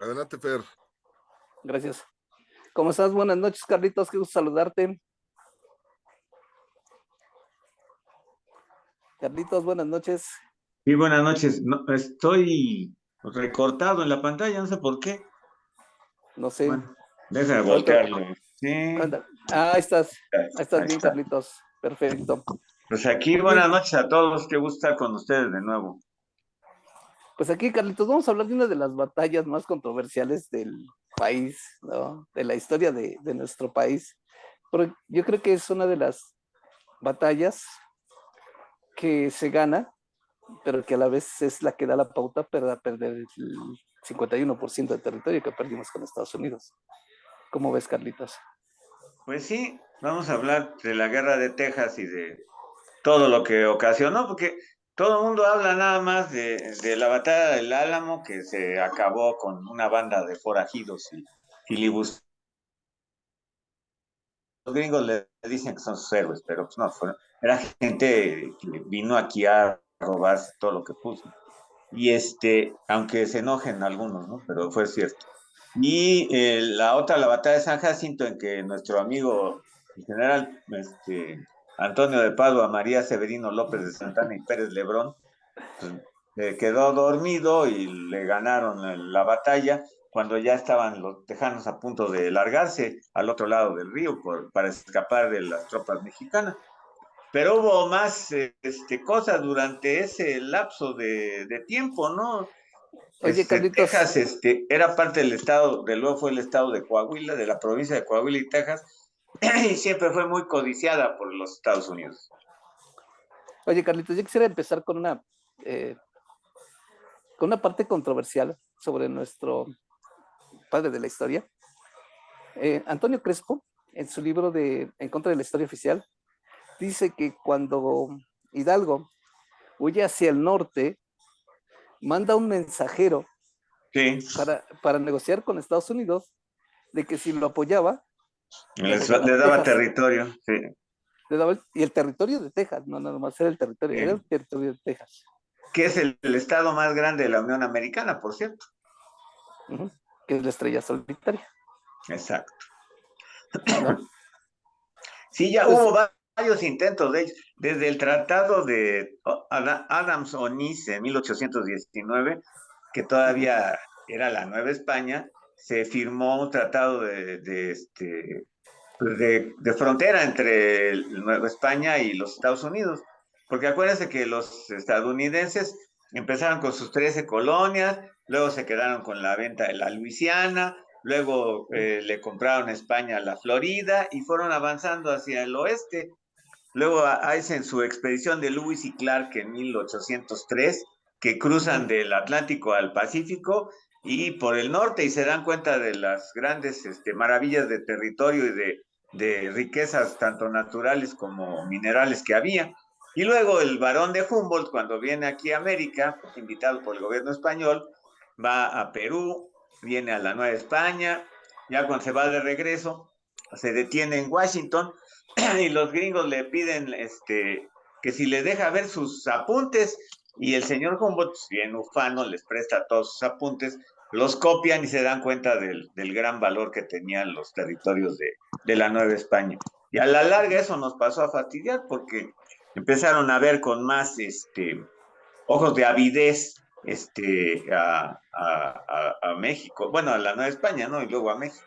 Adelante, Fer. Gracias. ¿Cómo estás? Buenas noches, Carlitos. Qué gusto saludarte. Carlitos, buenas noches. Sí, buenas noches. No, estoy recortado en la pantalla, no sé por qué. No sé. Bueno, déjame Ahorita- voltearlo. Sí, ahí estás. Ahí estás ahí bien, está. Carlitos. Perfecto. Pues aquí, Muy bien. buenas noches a todos. Qué gusto estar con ustedes de nuevo. Pues aquí, Carlitos, vamos a hablar de una de las batallas más controversiales del país, ¿no? De la historia de nuestro país. Pero yo creo que es una de las batallas que se gana, pero que a la vez es la que da la pauta para perder el 51% de territorio que perdimos con Estados Unidos. ¿Cómo ves, Carlitos? Pues sí, vamos a hablar de la guerra de Texas y de todo lo que ocasionó, porque todo el mundo habla nada más de la batalla del Álamo, que se acabó con una banda de forajidos y filibustero. Los gringos le dicen que son sus héroes, pero pues no, era gente que vino aquí a robarse todo lo que puso. Y aunque se enojen algunos, ¿no? Pero fue cierto. Y la otra, la batalla de San Jacinto, en que nuestro amigo, el general Antonio de Padua, María Severino López de Santana y Pérez Lebrón, pues, quedó dormido y le ganaron la batalla cuando ya estaban los tejanos a punto de largarse al otro lado del río para escapar de las tropas mexicanas. Pero hubo más cosas durante ese lapso de tiempo, ¿no? Oye, Carlitos, Texas era parte del estado, de luego fue el estado de Coahuila, de la provincia de Coahuila y Texas, y siempre fue muy codiciada por los Estados Unidos. yo quisiera empezar eh, con una parte controversial sobre nuestro padre de la historia. Antonio Crespo, en su libro En contra de la historia oficial, dice que cuando Hidalgo huye hacia el norte, manda un mensajero Sí, para negociar con Estados Unidos de que si lo apoyaba, le les regalaba daba Texas. territorio, sí. Y el territorio de Texas, no nada más era el territorio, era el Sí. territorio de Texas. Que es el estado más grande de la Unión Americana, por cierto. Uh-huh. Que es la estrella solitaria. Exacto. ¿No? Sí, ya Entonces, hubo varios intentos de ellos. Desde el tratado de Adams-Onís en 1819, que todavía era la Nueva España, se firmó un tratado de frontera entre Nueva España y los Estados Unidos. Porque acuérdense que los estadounidenses empezaron con sus 13 colonias, luego se quedaron con la venta de la Luisiana, luego le compraron a España la Florida y fueron avanzando hacia el oeste. Luego hacen su expedición de Lewis y Clark en 1803, que cruzan del Atlántico al Pacífico y por el norte y se dan cuenta de las grandes maravillas de territorio y de riquezas tanto naturales como minerales que había. Y luego el barón de Humboldt, cuando viene aquí a América, invitado por el gobierno español, va a Perú, viene a la Nueva España, ya cuando se va de regreso, se detiene en Washington y los gringos le piden que si les deja ver sus apuntes y el señor Humboldt, bien ufano, les presta todos sus apuntes, los copian y se dan cuenta del gran valor que tenían los territorios de la Nueva España. Y a la larga eso nos pasó a fastidiar porque empezaron a ver con más ojos de avidez a México, bueno, a la Nueva España, ¿no? Y luego a México.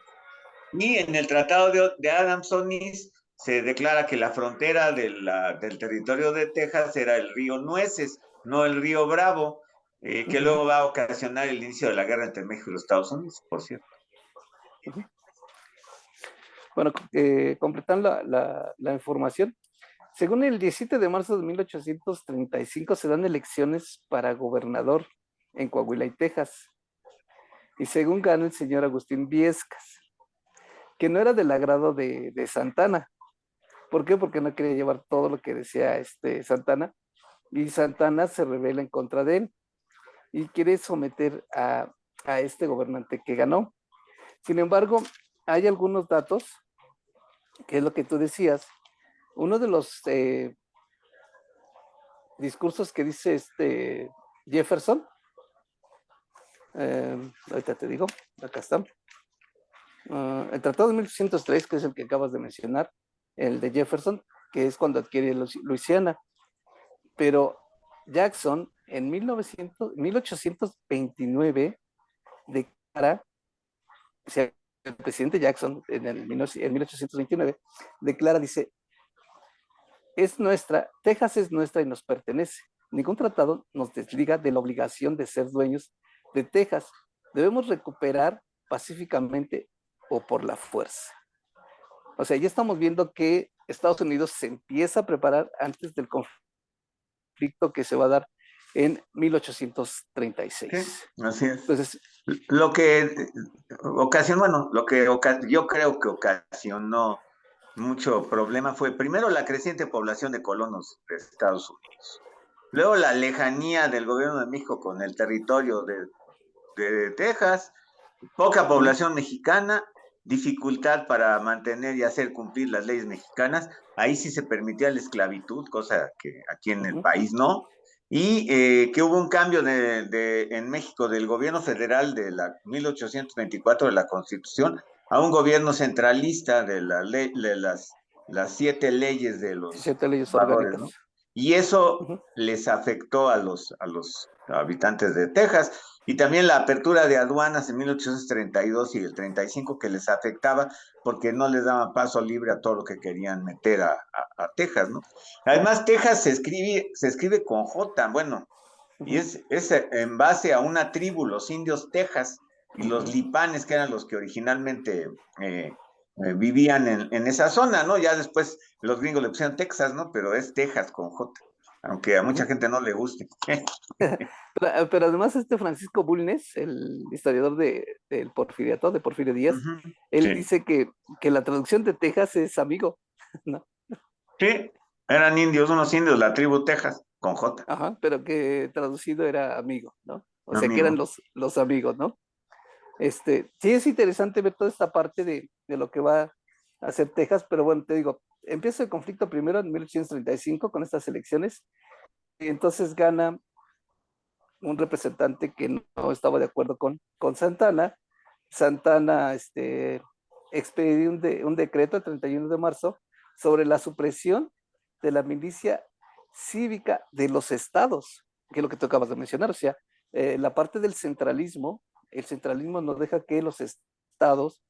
Y en el Tratado de Adams-Onís se declara que la frontera del territorio de Texas era el río Nueces, no el río Bravo, que luego va a ocasionar el inicio de la guerra entre México y los Estados Unidos, por cierto. bueno, completando la información, según el 17 de marzo de 1835 se dan elecciones para gobernador en Coahuila y Texas. Y según gana el señor Agustín Viescas, que no era del agrado de Santana. ¿Por qué? Porque no quería llevar todo lo que decía Santana. Y Santana se rebela en contra de él y quiere someter a este gobernante que ganó. Sin embargo, hay algunos datos, que es lo que tú decías. Uno de los discursos que dice Jefferson, ahorita te digo, acá está. El Tratado de 1803, que es el que acabas de mencionar, el de Jefferson, que es cuando adquiere Luisiana. Pero Jackson en 1829 declara, o sea, el presidente Jackson en 1829 declara, dice, Texas es nuestra y nos pertenece. Ningún tratado nos desliga de la obligación de ser dueños de Texas. Debemos recuperar pacíficamente o por la fuerza. O sea, ya estamos viendo que Estados Unidos se empieza a preparar antes del conflicto que se va a dar en 1836. Sí, así es. Entonces, Lo que ocasionó, bueno, yo creo que ocasionó mucho problema fue primero la creciente población de colonos de Estados Unidos, luego la lejanía del gobierno de México con el territorio de Texas, poca población mexicana, dificultad para mantener y hacer cumplir las leyes mexicanas. Ahí sí se permitía la esclavitud, cosa que aquí en el país no. Y que hubo un cambio en México del gobierno federal de la 1824 de la Constitución a un gobierno centralista de las 7 leyes de los 17 leyes conservadores, orgánicas. ¿no? Y eso les afectó a los habitantes de Texas. Y también la apertura de aduanas en 1832 y el 35 que les afectaba porque no les daban paso libre a todo lo que querían meter a Texas, ¿no? Además, Texas se escribe con J, bueno, y es en base a una tribu, los indios Texas y los lipanes, que eran los que originalmente vivían en esa zona, ¿no? Ya después los gringos le pusieron Texas, ¿no? Pero es Texas con J, aunque a mucha gente no le guste. Pero además Francisco Bulnes, el historiador del Porfiriato, de Porfirio Díaz, él Sí. dice que la traducción de Texas es amigo, ¿no? Sí, eran indios, unos indios, la tribu Texas, con J. Ajá, pero que traducido era amigo, ¿no? O sea, que eran Amigo. los amigos, ¿no? Sí es interesante ver toda esta parte de lo que va a hacer Texas, pero bueno, te digo, empieza el conflicto primero en 1835 con estas elecciones, y entonces gana un representante que no estaba de acuerdo con Santana. Santana expedió un decreto el 31 de marzo sobre la supresión de la milicia cívica de los estados, que es lo que tú acabas de mencionar. O sea, la parte del centralismo, el centralismo no deja que los estados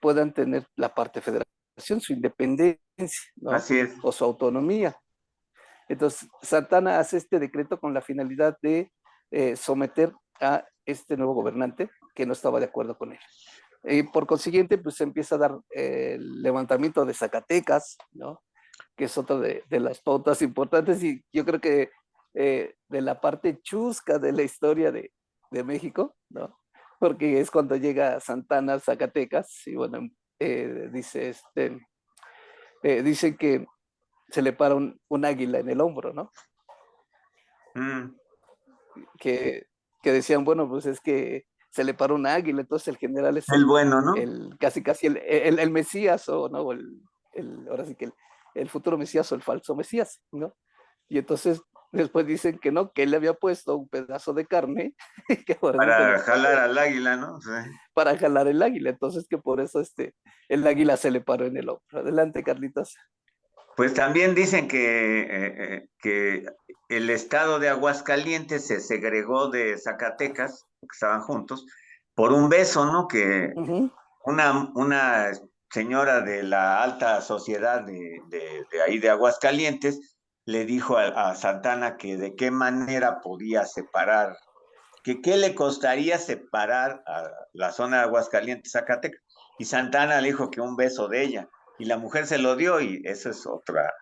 puedan tener la parte federación, su independencia, ¿no? Así es. O su autonomía. Entonces, Santana hace este decreto con la finalidad de someter a este nuevo gobernante que no estaba de acuerdo con él. Y por consiguiente, pues se empieza a dar el levantamiento de Zacatecas, ¿no? Que es otra de las pautas importantes y yo creo que de la parte chusca de la historia de México, ¿no? Porque es cuando llega Santana a Zacatecas y bueno, dice que se le para un águila en el hombro, ¿no? Mm. Que, que decían, bueno, pues es que se le paró un águila, entonces el general es El bueno, ¿no? casi el Mesías, o no, ahora sí que el futuro Mesías o el falso Mesías, ¿no? Y entonces después dicen que no, que él le había puesto un pedazo de carne que por eso Para jalar al águila, ¿no? Sí. para jalar el águila, entonces que por eso el águila se le paró en el hombro. Adelante, Carlitos. Pues también dicen que el estado de Aguascalientes se segregó de Zacatecas, porque estaban juntos, por un beso, ¿no? Que Uh-huh. una señora de la alta sociedad de ahí de Aguascalientes le dijo a Santana que de qué manera podía separar, que qué le costaría separar a la zona de Aguascalientes, Zacatecas. Y Santana le dijo que un beso de ella, y la mujer se lo dio, y eso es otra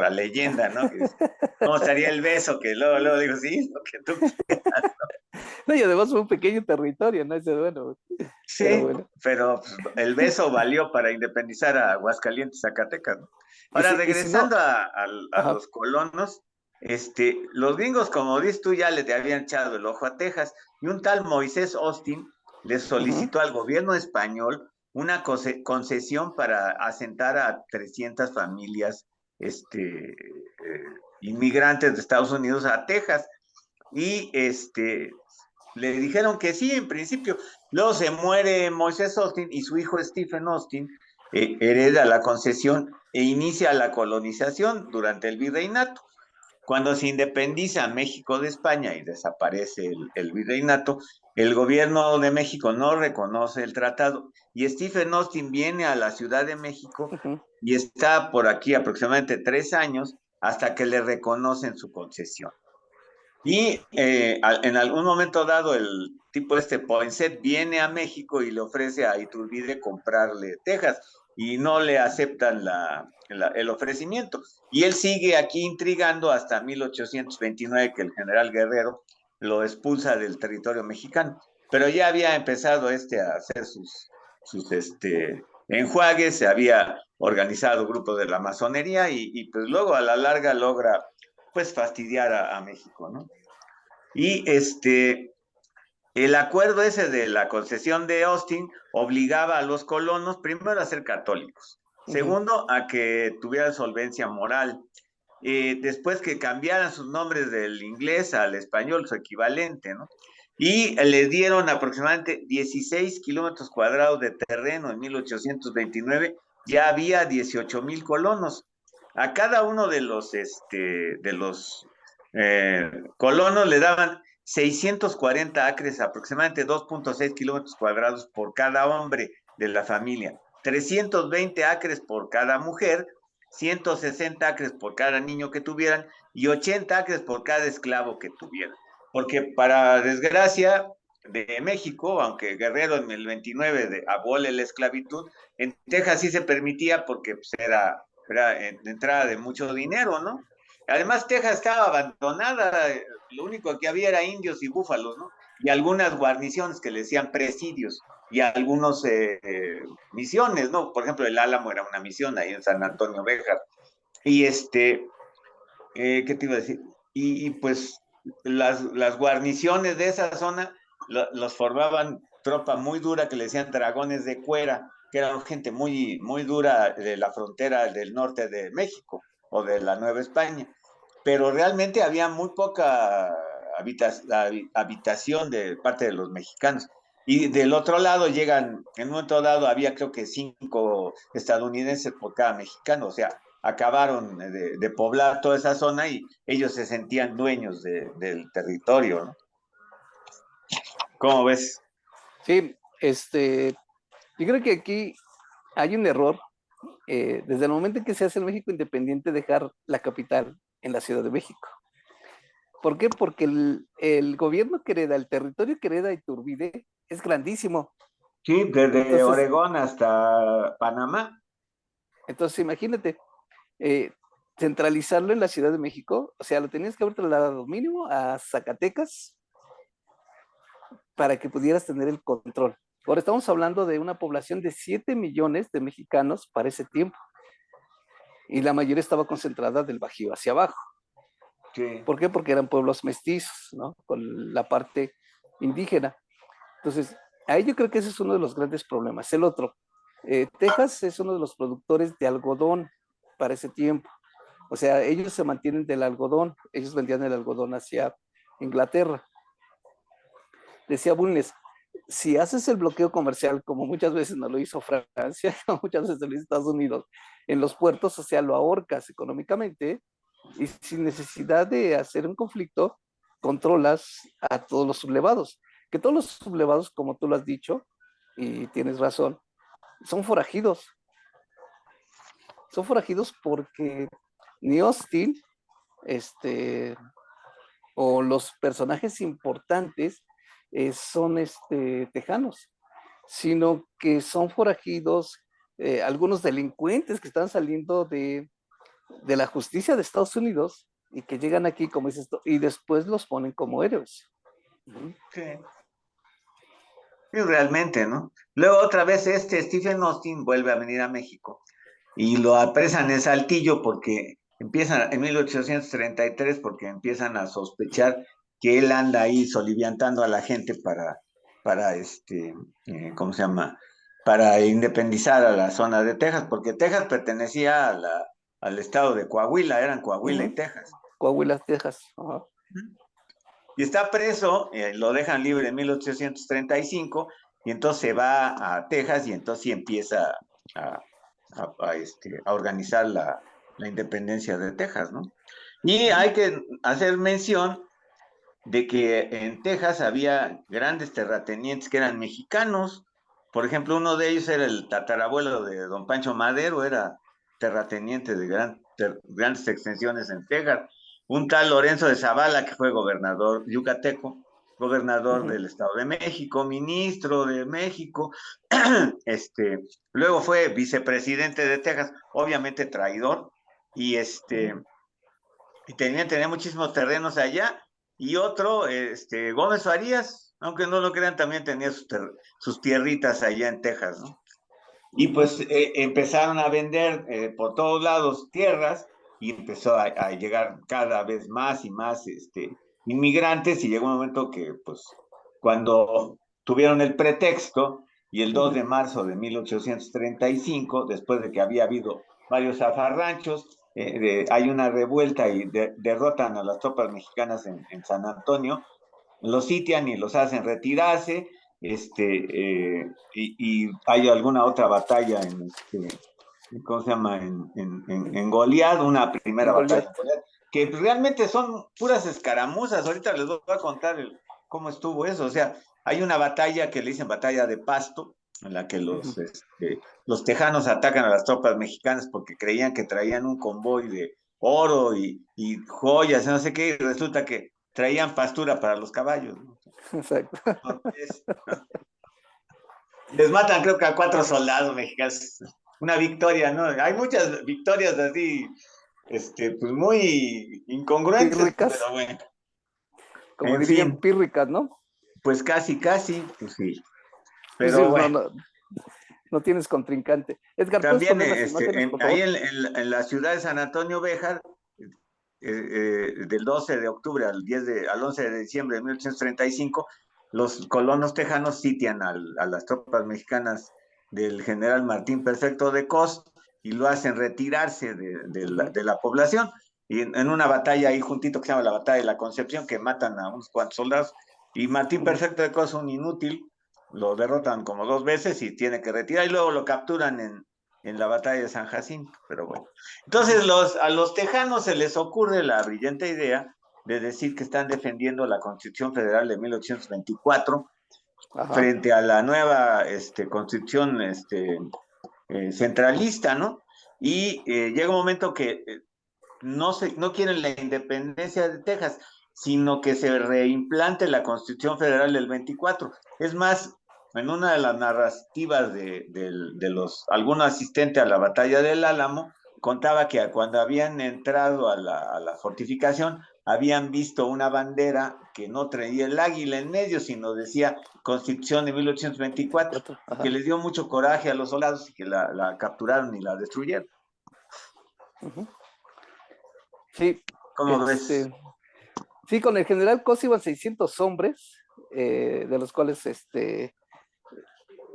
leyenda, ¿no? Que dice, ¿cómo estaría el beso? Que luego digo, sí, lo que tú quieras. No, y además fue un pequeño territorio, ¿no? Ese, bueno, pero Sí, bueno. pero pues, el beso valió para independizar a Aguascalientes, Zacatecas, ¿no? Ahora, Y si no, regresando a ajá, los colonos, los gringos, como dices tú, ya le habían echado el ojo a Texas, y un tal Moisés Austin le uh-huh. solicitó al gobierno español una concesión para asentar a 300 familias inmigrantes de Estados Unidos a Texas. Y le dijeron que sí, en principio. Luego se muere Moisés Austin y su hijo Stephen Austin hereda la concesión e inicia la colonización durante el virreinato. Cuando se independiza México de España y desaparece el virreinato, el gobierno de México no reconoce el tratado y Stephen Austin viene a la Ciudad de México Ujú. y está por aquí aproximadamente 3 años hasta que le reconocen su concesión. Y en algún momento dado, el tipo este Poinsett viene a México y le ofrece a Iturbide comprarle Texas y no le aceptan el ofrecimiento. Y él sigue aquí intrigando hasta 1829 que el general Guerrero lo expulsa del territorio mexicano. Pero ya había empezado a hacer sus enjuagues, se había organizado grupos de la masonería y pues luego a la larga logra pues fastidiar a México, ¿no? Y el acuerdo ese de la concesión de Austin obligaba a los colonos, primero, a ser católicos, Ujú. segundo, a que tuvieran solvencia moral, después que cambiaran sus nombres del inglés al español, su equivalente, ¿no? Y le dieron aproximadamente 16 kilómetros cuadrados de terreno en 1829, ya había 18,000 colonos. A cada uno de los colonos le daban 640 acres, aproximadamente 2,6 kilómetros cuadrados por cada hombre de la familia, 320 acres por cada mujer, 160 acres por cada niño que tuvieran y 80 acres por cada esclavo que tuvieran. Porque para desgracia de México, aunque Guerrero en el 29 abole la esclavitud, en Texas sí se permitía porque pues, era de entrada de mucho dinero, ¿no? Además, Texas estaba abandonada, lo único que había era indios y búfalos, ¿no? Y algunas guarniciones que le decían presidios y algunos misiones, ¿no? Por ejemplo, el Álamo era una misión ahí en San Antonio Béjar. Y ¿qué te iba a decir? Pues las guarniciones de esa zona los formaban tropa muy dura que le decían dragones de cuera, que eran gente muy, muy dura de la frontera del norte de México o de la Nueva España. Pero realmente había muy poca habitación de parte de los mexicanos. Y del otro lado llegan, en un momento dado había creo que 5 estadounidenses por cada mexicano, o sea, acabaron de poblar toda esa zona y ellos se sentían dueños del territorio, ¿no? ¿Cómo ves? Sí, yo creo que aquí hay un error. Desde el momento en que se hace el México independiente, dejar la capital en la Ciudad de México. ¿Por qué? Porque el gobierno que hereda, el territorio que hereda Iturbide es grandísimo. Sí, desde Entonces, Oregón hasta Panamá. entonces imagínate, eh, centralizarlo en la Ciudad de México, o sea, lo tenías que haber trasladado mínimo a Zacatecas para que pudieras tener el control. Ahora estamos hablando de una población de 7 millones de mexicanos para ese tiempo, y la mayoría estaba concentrada del Bajío hacia abajo. Sí. ¿Por qué? Porque eran pueblos mestizos, ¿no? Con la parte indígena. Entonces, ahí yo creo que ese es uno de los grandes problemas. El otro, Texas es uno de los productores de algodón para ese tiempo. O sea, ellos se mantienen del algodón, ellos vendían el algodón hacia Inglaterra. Decía Bulnes, si haces el bloqueo comercial, como muchas veces no lo hizo Francia, como muchas veces lo hizo Estados Unidos, en los puertos, o sea, lo ahorcas económicamente y sin necesidad de hacer un conflicto, controlas a todos los sublevados. Que todos los sublevados, como tú lo has dicho, y tienes razón, son forajidos. Son forajidos porque ni Austin, este, o los personajes importantes son tejanos, sino que son forajidos, algunos delincuentes que están saliendo de la justicia de Estados Unidos y que llegan aquí, como dices, y después los ponen como héroes. Sí. Sí, realmente, ¿no? Luego otra vez Stephen Austin vuelve a venir a México y lo apresan en Saltillo porque empiezan en 1833 porque empiezan a sospechar que él anda ahí soliviantando a la gente para ¿cómo se llama? Para independizar a la zona de Texas, porque Texas pertenecía al estado de Coahuila, eran Coahuila y Ujú. Texas. Coahuila, Texas. Ajá. y está preso, lo dejan libre en 1835, y entonces se va a Texas y entonces sí empieza a, a organizar la independencia de Texas, ¿no? Y hay que hacer mención de que en Texas había grandes terratenientes que eran mexicanos. Por ejemplo, uno de ellos era el tatarabuelo de don Pancho Madero, era terrateniente de grandes extensiones en Texas. Un tal Lorenzo de Zavala, que fue gobernador yucateco, gobernador del Estado de México, ministro de México, luego fue vicepresidente de Texas, obviamente traidor, y tenía muchísimos terrenos allá, y otro, Gómez Farías, aunque no lo crean, también tenía sus tierritas allá en Texas, ¿no? Y pues empezaron a vender por todos lados tierras, y empezó a llegar cada vez más y más inmigrantes, y llegó un momento que, pues, cuando tuvieron el pretexto, y el 2 de marzo de 1835, después de que había habido varios zafarranchos, hay una revuelta y derrotan a las tropas mexicanas en San Antonio, los sitian y los hacen retirarse, y hay alguna otra batalla ¿cómo se llama? En Goliat, una primera En batalla Goliat. en Goliat, que realmente son puras escaramuzas. Ahorita les voy a contar cómo estuvo eso. O sea, hay una batalla que le dicen batalla de Pasto, en la que los tejanos atacan a las tropas mexicanas porque creían que traían un convoy de oro y joyas, no sé qué, y resulta que traían pastura para los caballos, ¿no? Exacto. Entonces, les matan creo que a 4 soldados mexicanos. Una victoria, ¿no? Hay muchas victorias así, pues muy incongruentes, Pírricas, pero bueno. como En dirían, fin, pírricas, ¿no? pues casi, casi, pues sí. Pues sí, Pero no, bueno, no, no tienes contrincante. Edgar, ¿puedes también poner las imágenes, por ahí favor? en la ciudad de San Antonio Béjar, del 12 de octubre al 11 de diciembre de 1835, los colonos tejanos sitian a las tropas mexicanas del general Martín Perfecto de Cos, y lo hacen retirarse de la población. Y en una batalla ahí juntito que se llama la batalla de la Concepción, que matan a unos cuantos soldados, y Martín Perfecto de Cos, un inútil, lo derrotan como 2 veces y tiene que retirar, y luego lo capturan en la batalla de San Jacinto, pero bueno. Entonces a los tejanos se les ocurre la brillante idea de decir que están defendiendo la Constitución Federal de 1824 Ajá. frente a la nueva Constitución centralista, ¿no? Y llega un momento que no quieren la independencia de Texas, sino que se reimplante la Constitución Federal del 24. Es más, en una de las narrativas de algún asistente a la batalla del Álamo, contaba que cuando habían entrado a la fortificación, habían visto una bandera que no traía el águila en medio, sino decía Constitución de 1824, que Ajá. les dio mucho coraje a los soldados y que la capturaron y la destruyeron. Sí, ¿Cómo ves? este, sí, con el general Cos iban 600 hombres, de los cuales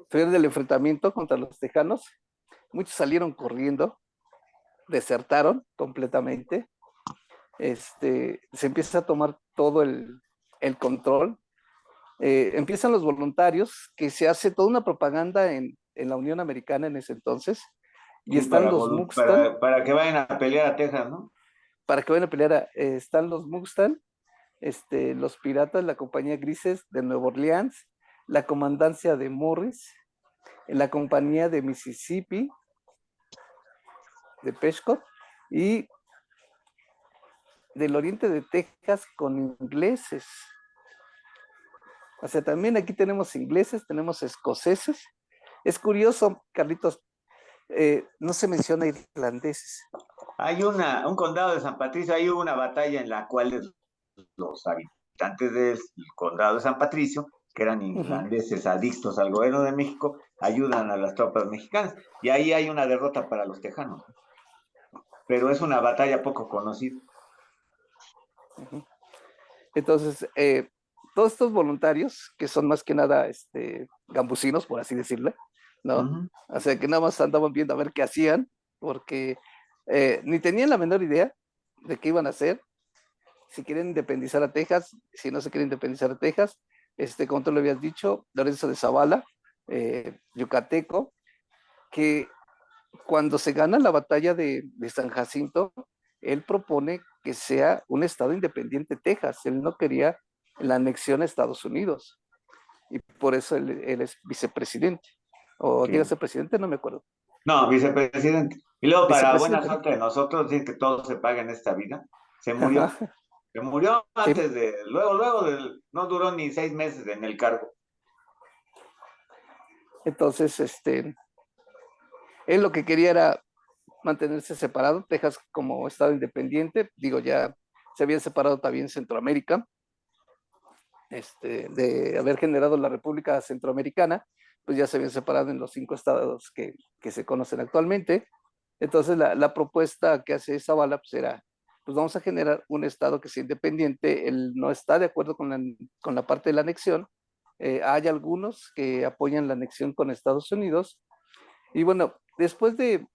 tuvieron el enfrentamiento contra los tejanos. Muchos salieron corriendo, desertaron completamente. Se empieza a tomar todo el control. Empiezan los voluntarios, que se hace toda una propaganda en la Unión Americana en ese entonces, y Sí, están los Mugstan, para que vayan a pelear a Texas, ¿no? para que vayan a pelear, están los Mugstan, los piratas, la compañía Grises de Nueva Orleans, la comandancia de Morris, la compañía de Mississippi, de Peshcot, y del oriente de Texas con ingleses. O sea, también aquí tenemos ingleses, tenemos escoceses. Es curioso, Carlitos, no se menciona irlandeses. Hay un condado de San Patricio, hay una batalla en la cual los habitantes del condado de San Patricio, que eran Ujú. irlandeses adictos al gobierno de México, ayudan a las tropas mexicanas. Y ahí hay una derrota para los tejanos. Pero es una batalla poco conocida. Entonces, todos estos voluntarios, que son más que nada gambusinos, por así decirlo, Uh ¿no? -huh. O sea, que nada más andaban viendo a ver qué hacían, porque ni tenían la menor idea de qué iban a hacer. si quieren independizar a Texas, si no se quiere independizar a Texas, como tú lo habías dicho, Lorenzo de Zavala, yucateco, que cuando se gana la batalla de San Jacinto, él propone que sea un estado independiente Texas. Él no quería la anexión a Estados Unidos. Y por eso él es vicepresidente. O llega a Sí. ser presidente, no me acuerdo. No, vicepresidente. Y luego, para buena Vicepresidente, ¿no? suerte de nosotros, dice que todo se paga en esta vida. Se murió. Se murió Sí. antes no duró ni 6 meses en el cargo. Entonces, él lo que quería era mantenerse separado, Texas como estado independiente, digo, ya se había separado también Centroamérica, de haber generado la República Centroamericana, pues ya se habían separado en los 5 estados que se conocen actualmente. Entonces la propuesta que hace Zavala pues era, pues vamos a generar un estado que sea independiente, él no está de acuerdo con la parte de la anexión, hay algunos que apoyan la anexión con Estados Unidos, y bueno, después de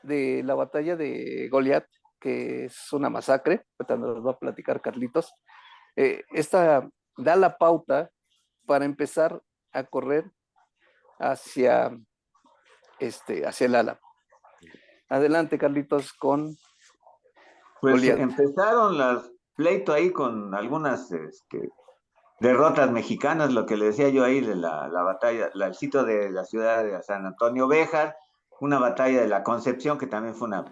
la batalla de Goliat, que es una masacre, ahorita nos va a platicar Carlitos, esta da la pauta para empezar a correr hacia, hacia el Álamo. Adelante, Carlitos, con Pues Goliat. empezaron las pleito ahí con algunas derrotas mexicanas, lo que le decía yo ahí de la batalla, el sitio de la ciudad de San Antonio Béjar, una batalla de la Concepción, que también fue una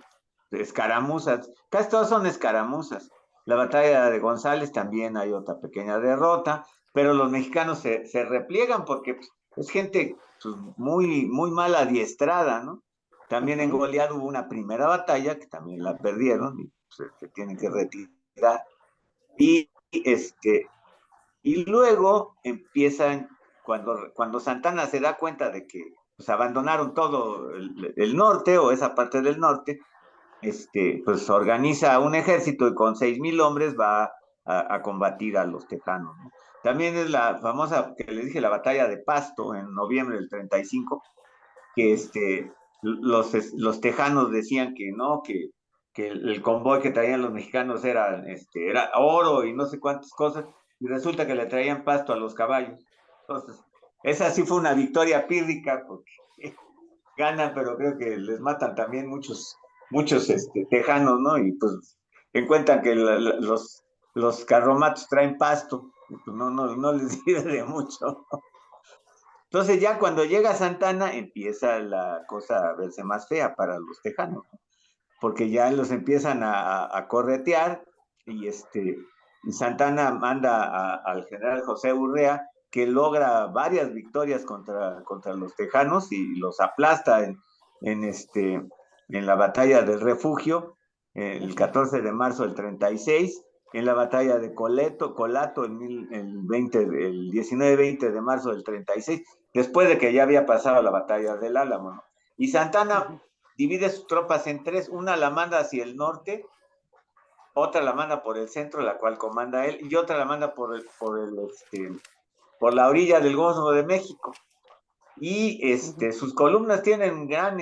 escaramuzas, casi todas son escaramuzas. La batalla de González también hay otra pequeña derrota, pero los mexicanos se repliegan porque pues, es gente pues, muy, muy mal adiestrada, ¿no? También en Goliat hubo una primera batalla que también la perdieron y pues, se tienen que retirar. Y y luego empiezan, cuando Santana se da cuenta de que pues, abandonaron todo el norte o esa parte del norte, pues organiza un ejército y con 6,000 hombres va a combatir a los tejanos, ¿no? También es la famosa, que les dije, la batalla de Pasto en noviembre del 35, que los tejanos decían que no, que el convoy que traían los mexicanos era oro y no sé cuántas cosas, y resulta que le traían pasto a los caballos. Entonces, esa sí fue una victoria pírrica, porque ganan, pero creo que les matan también muchos tejanos, ¿no? Y pues encuentran que los carromatos traen pasto, y pues no les sirve de mucho. Entonces ya cuando llega Santana empieza la cosa a verse más fea para los tejanos, ¿no? Porque ya los empiezan a corretear y y Santana manda al general José Urrea, que logra varias victorias contra los tejanos y los aplasta en la batalla del Refugio, el 14 de marzo del 36, en la batalla de Colato el 19-20 de marzo del 36, después de que ya había pasado la batalla del Álamo, ¿no? Y Santana divide sus tropas en tres, una la manda hacia el norte, otra la manda por el centro, la cual comanda él, y otra la manda por la orilla del Golfo de México. Y sus columnas tienen gran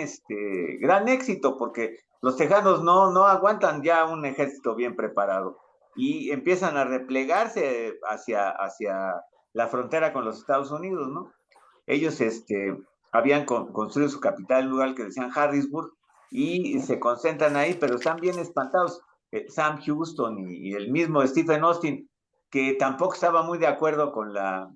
éxito porque los tejanos no aguantan ya un ejército bien preparado y empiezan a replegarse hacia la frontera con los Estados Unidos, ¿no? Ellos habían construido su capital en un lugar que decían Harrisburg y se concentran ahí, pero están bien espantados. Sam Houston y el mismo Stephen Austin, que tampoco estaba muy de acuerdo con la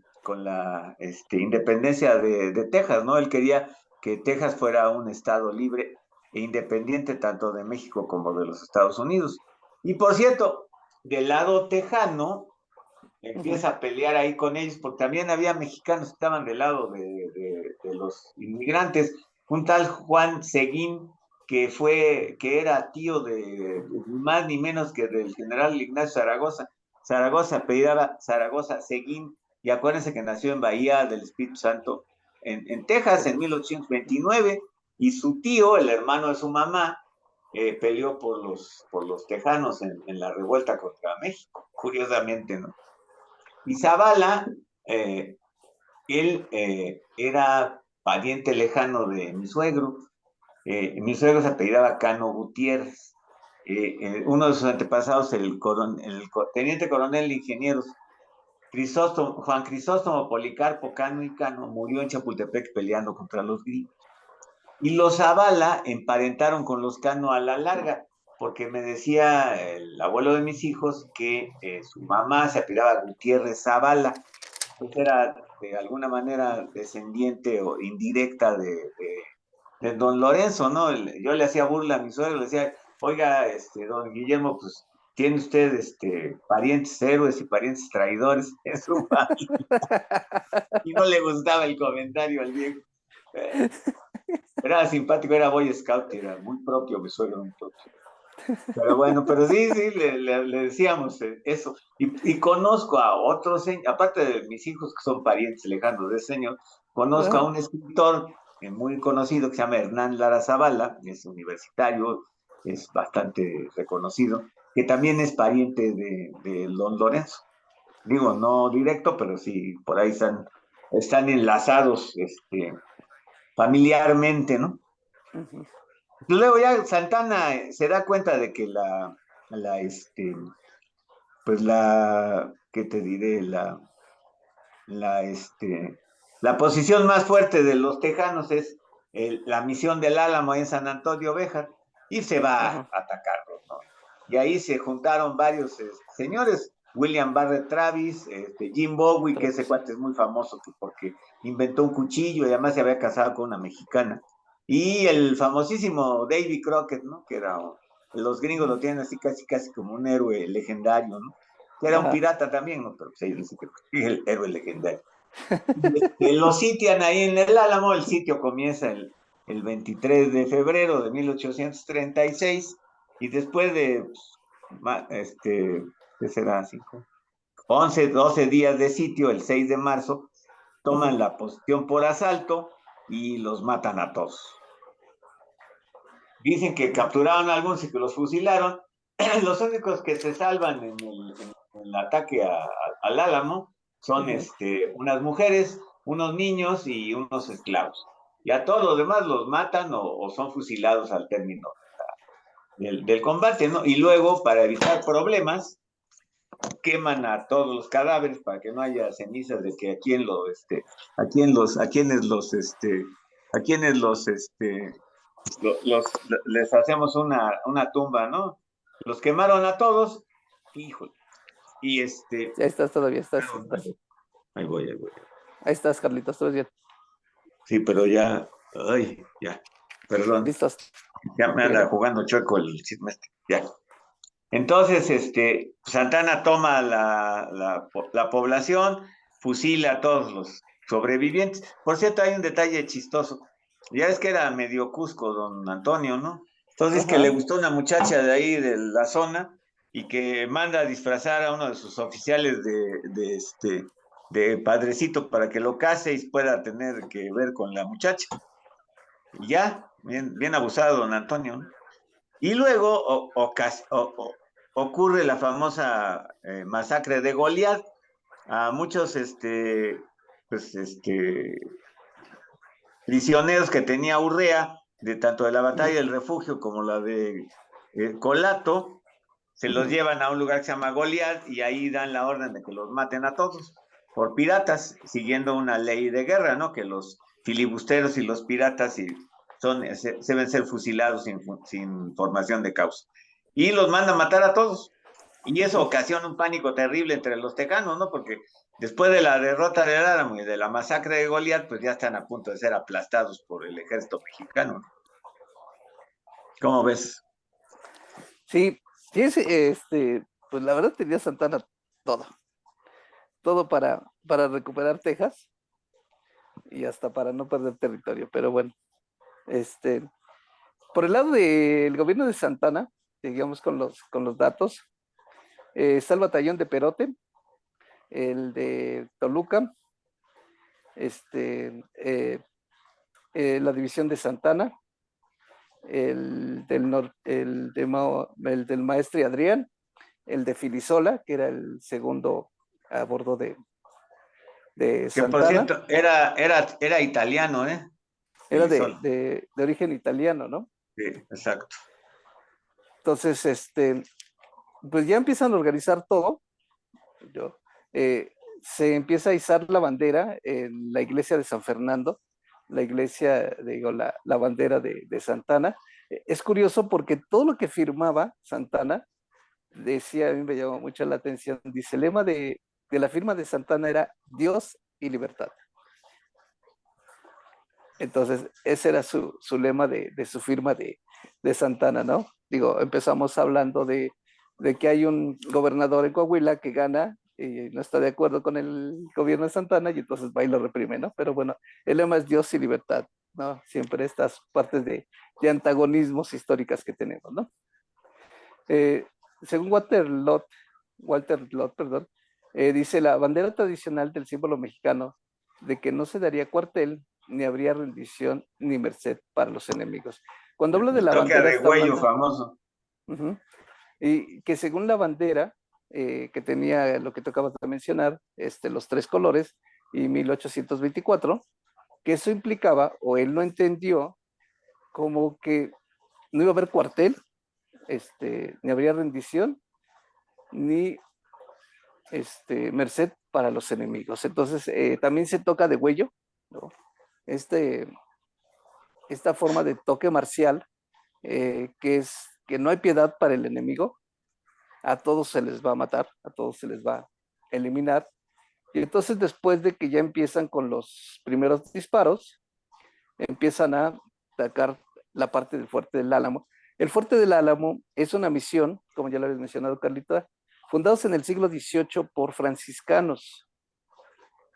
independencia de Texas, ¿no? Él quería que Texas fuera un estado libre e independiente tanto de México como de los Estados Unidos. Y por cierto, del lado tejano, empieza a pelear ahí con ellos, porque también había mexicanos que estaban del lado de los inmigrantes. Un tal Juan Seguín, que era tío de más ni menos que del general Ignacio Zaragoza. Zaragoza apellidaba Zaragoza Seguín, y acuérdense que nació en Bahía del Espíritu Santo, en Texas, en 1829, y su tío, el hermano de su mamá, peleó por los tejanos en la revuelta contra México, curiosamente, ¿no? Y Zavala, él era pariente lejano de mi suegro. Mi suegro se apellidaba Cano Gutiérrez. uno de sus antepasados, teniente coronel de ingenieros, Juan Crisóstomo Policarpo Cano y Cano, murió en Chapultepec peleando contra los gringos. Y los Zavala emparentaron con los Cano a la larga, porque me decía el abuelo de mis hijos que su mamá se apellidaba Gutiérrez Zavala, pues era de alguna manera descendiente o indirecta de don Lorenzo, ¿no? Yo le hacía burla a mi suegro, le decía, oiga, don Guillermo, pues tiene usted parientes héroes y parientes traidores en su familia. Y no le gustaba el comentario al viejo. Era simpático, era Boy Scout, era muy propio, mi suegro, muy propio. Pero bueno, pero sí, le decíamos eso. Y conozco a otros, aparte de mis hijos que son parientes lejanos de ese señor, conozco a un escritor muy conocido que se llama Hernán Lara Zavala, es universitario, es bastante reconocido, que también es pariente de don Lorenzo. Digo, no directo, pero sí, por ahí están enlazados familiarmente, ¿no? Ujú. Luego ya Santana se da cuenta de que pues ¿qué te diré? La, este, la posición más fuerte de los tejanos es la misión del Álamo en San Antonio Béjar, y se va a Ajá. atacarlos, ¿no? Y ahí se juntaron varios señores, William Barrett Travis, Jim Bowie, que ese Travis. cuate es muy famoso porque inventó un cuchillo y además se había casado con una mexicana, y el famosísimo Davy Crockett, ¿no? Que los gringos lo tienen así casi casi como un héroe legendario, ¿no? Que era un Ajá. pirata también, ¿no? Pero pues ellos dicen que es el héroe legendario. Lo sitian ahí en el Álamo, el sitio comienza el 23 de febrero de 1836, y después de, ¿qué será? 11, 12 días de sitio, el 6 de marzo, Ujú. toman la posición por asalto y los matan a todos. Dicen que capturaron a algunos y que los fusilaron. Los únicos que se salvan en el ataque al Álamo son Ujú. unas mujeres, unos niños y unos esclavos. Y a todos los demás los matan o son fusilados al término del combate, ¿no? Y luego, para evitar problemas, queman a todos los cadáveres para que no haya cenizas de que a quienes les hacemos una tumba, ¿no? Los quemaron a todos, híjole. Y Ahí estás todavía, estás. ahí voy, ahí voy. Ahí estás, Carlitos, todo bien. Sí, pero ya, ay, ya, perdón, Listos. ya me anda Síguele. jugando chueco el chisme ya. Entonces, Santana toma la población, fusila a todos los sobrevivientes. Por cierto, hay un detalle chistoso. Ya es que era medio Cusco, don Antonio, ¿no? Entonces, que le Ajá. gustó una muchacha de ahí, de la zona, y que manda a disfrazar a uno de sus oficiales de padrecito para que lo case y pueda tener que ver con la muchacha. Y ya, bien, bien abusado, don Antonio, ¿no? Y luego ocurre la famosa masacre de Goliat. A muchos pues, prisioneros que tenía Urrea, de tanto de la batalla Ujú. del refugio como la de Colato, se los Ujú. llevan a un lugar que se llama Goliat y ahí dan la orden de que los maten a todos por piratas, siguiendo una ley de guerra, ¿no? Que los filibusteros y los piratas deben ser fusilados sin formación de causa. Y los manda a matar a todos. Y eso Ujú. ocasiona un pánico terrible entre los tecanos, ¿no? Porque después de la derrota del Álamo y de la masacre de Goliat, pues ya están a punto de ser aplastados por el ejército mexicano. ¿Cómo ves? Sí, sí, pues la verdad tenía Santana todo, todo para recuperar Texas y hasta para no perder territorio. Pero bueno, este, por el lado del gobierno de Santana, digamos con los datos, está el batallón de Perote, el de Toluca, este, la división de Santana, el del maestre Adrián, el de Filisola, que era el segundo a bordo de Que por Santana, cierto, era italiano, era de, Elisol. de, de origen italiano, ¿no? Sí, exacto. Entonces, pues ya empiezan a organizar todo. Yo, se empieza a izar la bandera en la iglesia de San Fernando, la iglesia, digo, la bandera de Santana. Es curioso porque todo lo que firmaba Santana, decía, a mí me llamó mucho la atención, dice, el lema de la firma de Santana era Dios y libertad. Entonces, ese era su lema de su firma de Santana, ¿no? Digo, empezamos hablando de que hay un gobernador en Coahuila que gana y no está de acuerdo con el gobierno de Santana y entonces va y lo reprime, ¿no? Pero bueno, el lema es Dios y libertad, ¿no? Siempre estas partes de antagonismos históricas que tenemos, ¿no? Eh, según Walter Lott, perdón, dice la bandera tradicional del símbolo mexicano de que no se daría cuartel, ni habría rendición ni merced para los enemigos. Cuando habla de la Toque bandera de está Güello hablando, famoso. y que según la bandera, que tenía lo que tú acabas de mencionar, los tres colores, y 1824, que eso implicaba, o él no entendió, como que no iba a haber cuartel, ni habría rendición, ni merced para los enemigos. Entonces, también se toca de huello, ¿no? Este, esta forma de toque marcial, que es que no hay piedad para el enemigo, a todos se les va a matar, a todos se les va a eliminar. Y entonces, después de que ya empiezan con los primeros disparos, empiezan a atacar la parte del Fuerte del Álamo. El Fuerte del Álamo es una misión, como ya lo habías mencionado, Carlita, fundados en el siglo XVIII por franciscanos.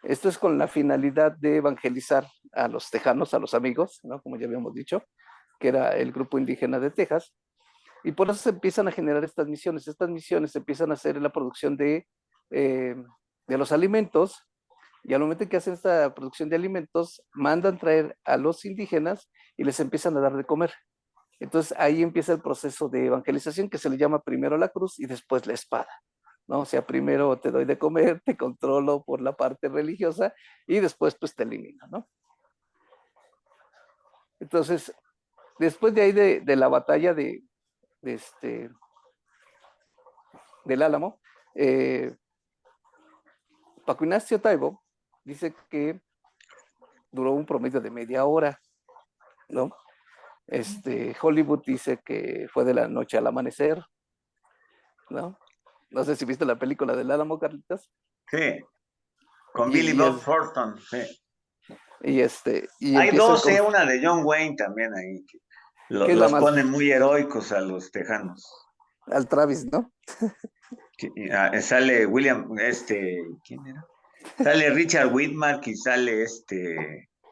Esto es con la finalidad de evangelizar a los tejanos, a los amigos, ¿no? Como ya habíamos dicho, que era el grupo indígena de Texas. Y por eso se empiezan a generar estas misiones. Estas misiones empiezan a hacer la producción de los alimentos, y al momento que hacen esta producción de alimentos, mandan traer a los indígenas y les empiezan a dar de comer. Entonces ahí empieza el proceso de evangelización, que se le llama primero la cruz y después la espada, ¿no? O sea, primero te doy de comer, te controlo por la parte religiosa y después pues te elimino, ¿no? Entonces, después de ahí de la batalla de del Álamo, Paco Ignacio Taibo dice que duró un promedio de media hora, ¿no? Hollywood dice que fue de la noche al amanecer, ¿no? No sé si viste la película del Álamo, Carlitas. Sí, con Billy Y, Bob es, Thornton, sí. y Hay empieza el 12, una de John Wayne también ahí, que que es la los más ponen muy heroicos a los tejanos. al Travis, ¿no? Sale William, ¿quién era? Sale Richard Widmark y sale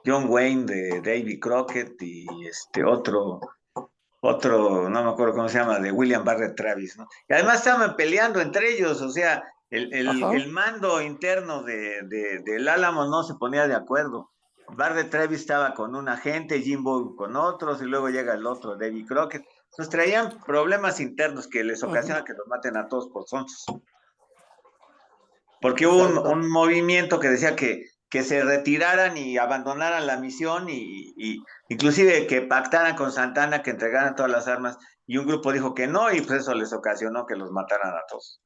John Wayne de Davy Crockett y otro, no me acuerdo cómo se llama, de William Barrett Travis, ¿no? Y además estaban peleando entre ellos, o sea, Ajá. el mando interno del Álamo no se ponía de acuerdo. Barrett Travis estaba con un agente, Jimbo con otros, y luego llega el otro, Davy Crockett. Entonces traían problemas internos que les Uh-huh. ocasionan que los maten a todos por sonsos. Porque hubo Exacto. un movimiento que decía que se retiraran y abandonaran la misión y inclusive que pactaran con Santana, que entregaran todas las armas, y un grupo dijo que no, y pues eso les ocasionó que los mataran a todos.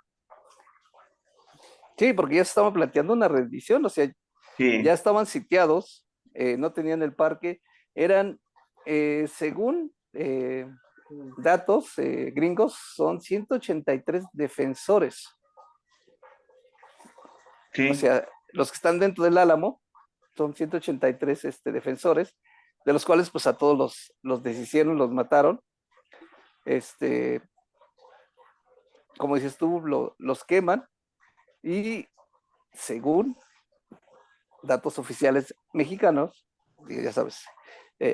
Sí, porque ya se estaba planteando una rendición, o sea, ya Sí, estaban sitiados, no tenían el parque, eran, según datos gringos, son 183 defensores. O sí, sea, los que están dentro del Álamo son 183 defensores, de los cuales pues a todos los deshicieron, los mataron. Este, como dices tú, los queman y según datos oficiales mexicanos, ya sabes,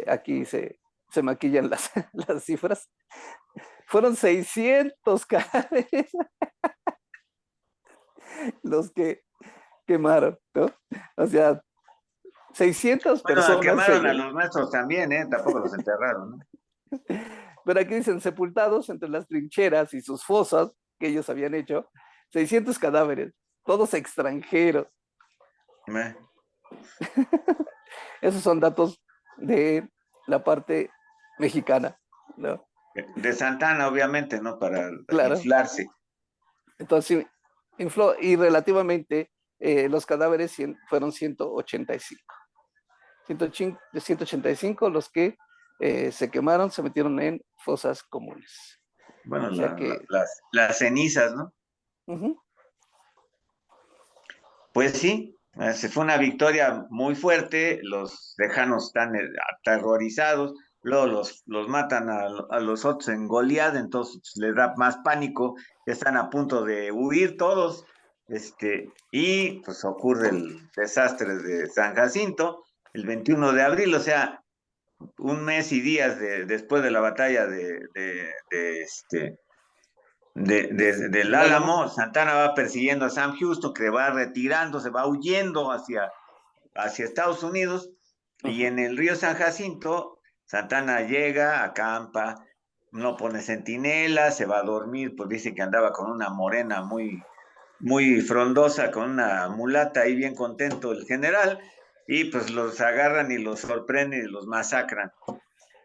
aquí se maquillan las cifras, fueron 600 cadáveres los que quemaron, ¿no? O sea, 600 bueno, personas, quemaron a los nuestros también, tampoco los enterraron, ¿no? pero aquí dicen sepultados entre las trincheras y sus fosas que ellos habían hecho, 600 cadáveres, todos extranjeros. Eh, Esos son datos de la parte mexicana, ¿no? De Santana, obviamente, ¿no? Para Claro. inflarse. Entonces, infló y relativamente los cadáveres fueron 185. 185 los que se quemaron, se metieron en fosas comunes. Bueno, O sea que, las cenizas, ¿no? uh-huh. Pues sí, se fue una victoria muy fuerte, los tejanos están aterrorizados, luego los matan a los otros en Goliat, entonces pues, les da más pánico, ya están a punto de huir todos, y pues ocurre el desastre de San Jacinto el 21 de abril, o sea, un mes y días después de la batalla del Del Álamo. Álamo. Santana va persiguiendo a Sam Houston, que va retirando, se va huyendo hacia Estados Unidos, y Uh-huh. en el río San Jacinto, Santana llega, acampa, no pone centinela, se va a dormir, pues dice que andaba con una morena muy, muy frondosa, con una mulata, ahí bien contento el general, y pues los agarran y los sorprenden y los masacran.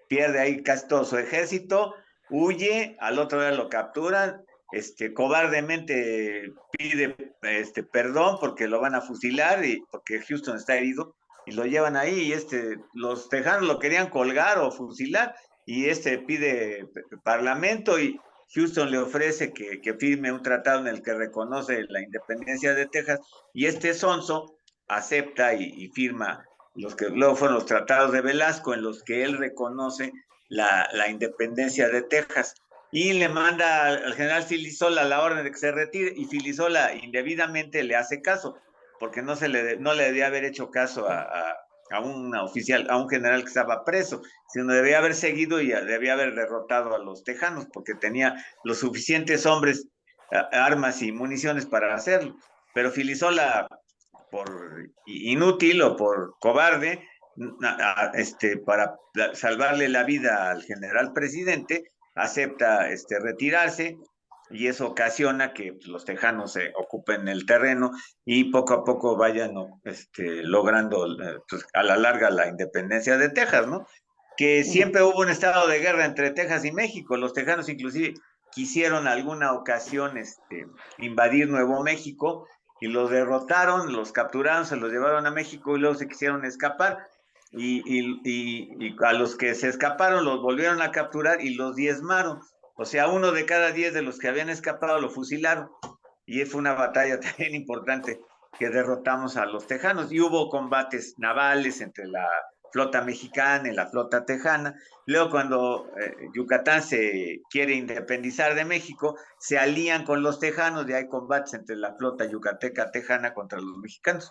Pierde ahí casi todo su ejército, huye, al otro día lo capturan, cobardemente pide perdón porque lo van a fusilar y porque Houston está herido, y lo llevan ahí, y los tejanos lo querían colgar o fusilar, y pide parlamento, y Houston le ofrece que firme un tratado en el que reconoce la independencia de Texas, y sonso acepta y firma los que luego fueron los tratados de Velasco, en los que él reconoce la independencia de Texas, y le manda al general Filisola la orden de que se retire, y Filisola indebidamente le hace caso, porque no le debía haber hecho caso a un oficial, a un general que estaba preso, sino debía haber seguido y debía haber derrotado a los tejanos, porque tenía los suficientes hombres, armas y municiones para hacerlo. Pero Filisola, por inútil o por cobarde, para salvarle la vida al general presidente, acepta retirarse, y eso ocasiona que pues, los tejanos se ocupen el terreno y poco a poco vayan logrando pues, a la larga la independencia de Texas, ¿no? Que Uh-huh. siempre hubo un estado de guerra entre Texas y México. Los tejanos inclusive quisieron alguna ocasión invadir Nuevo México, y los derrotaron, los capturaron, se los llevaron a México, y luego se quisieron escapar, y a los que se escaparon los volvieron a capturar y los diezmaron. O sea, uno de cada 10 de los que habían escapado lo fusilaron, y fue una batalla también importante, que derrotamos a los tejanos, y hubo combates navales entre la flota mexicana y la flota tejana. Luego, cuando Yucatán se quiere independizar de México, se alían con los tejanos, y hay combates entre la flota yucateca tejana contra los mexicanos.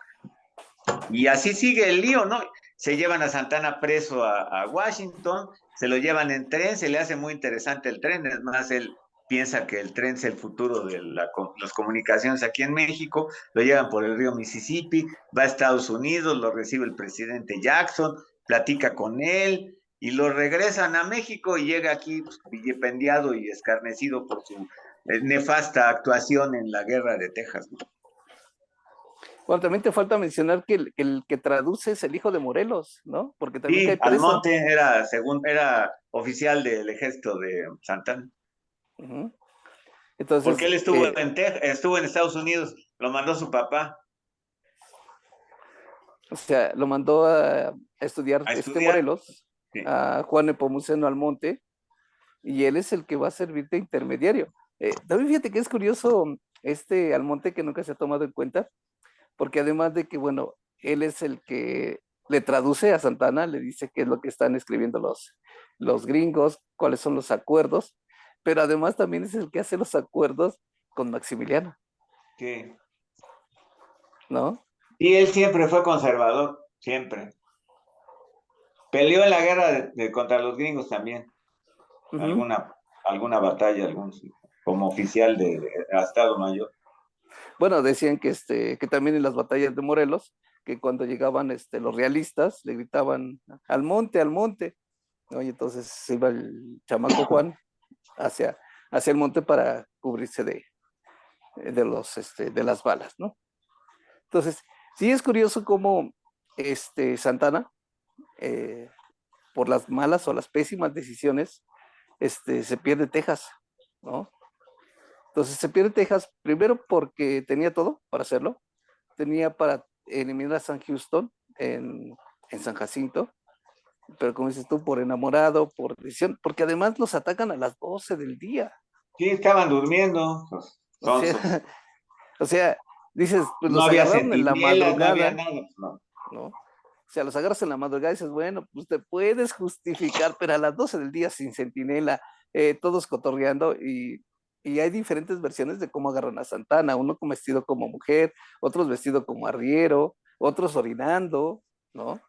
Y así sigue el lío, ¿no? Se llevan a Santana preso a Washington, se lo llevan en tren, se le hace muy interesante el tren, es más, él piensa que el tren es el futuro de las comunicaciones aquí en México, lo llevan por el río Mississippi, va a Estados Unidos, lo recibe el presidente Jackson, platica con él, y lo regresan a México, y llega aquí pues, vilipendiado y escarnecido por su nefasta actuación en la guerra de Texas, ¿no? Bueno, también te falta mencionar que el que traduce es el hijo de Morelos, ¿no? Porque también Sí, cae preso. Almonte era oficial del ejército de Santana, Uh-huh. porque Entonces, él estuvo en Estados Unidos, lo mandó su papá o sea, lo mandó a estudiar a este estudiar. Morelos, Sí. a Juan Nepomuceno Almonte, y él es el que va a servir de intermediario. También fíjate que es curioso este Almonte que nunca se ha tomado en cuenta, porque además de que, bueno, él es el que le traduce a Santana, le dice qué es lo que están escribiendo los gringos, cuáles son los acuerdos, pero además también es el que hace los acuerdos con Maximiliano, Sí. ¿no? Y él siempre fue conservador, siempre. Peleó en la guerra contra los gringos también, Uh-huh. alguna batalla, como oficial de Estado Mayor. Bueno, decían que también en las batallas de Morelos, que cuando llegaban los realistas, le gritaban al monte, ¿no? Y entonces se iba el chamaco Juan hacia, hacia el monte para cubrirse de las balas, ¿no? Entonces, sí es curioso cómo Santana, por las malas o las pésimas decisiones se pierde Texas, ¿no? Entonces se pierde Texas primero porque tenía todo para hacerlo, tenía para eliminar a San Houston en San Jacinto, pero como dices tú, por enamorado, por decisión, porque además los atacan a las 12 del día. Sí, estaban durmiendo, los O sea, sonsos. o sea, dices, pues No los había agarraron en la centinelas, no había madrugada, nada. No. ¿no? O sea, los agarras en la madrugada y dices, bueno, pues te puedes justificar, pero a las 12 del día sin centinela, todos cotorreando y hay diferentes versiones de cómo agarran a Santana, uno como vestido como mujer, otros vestido como arriero, otros orinando, ¿no?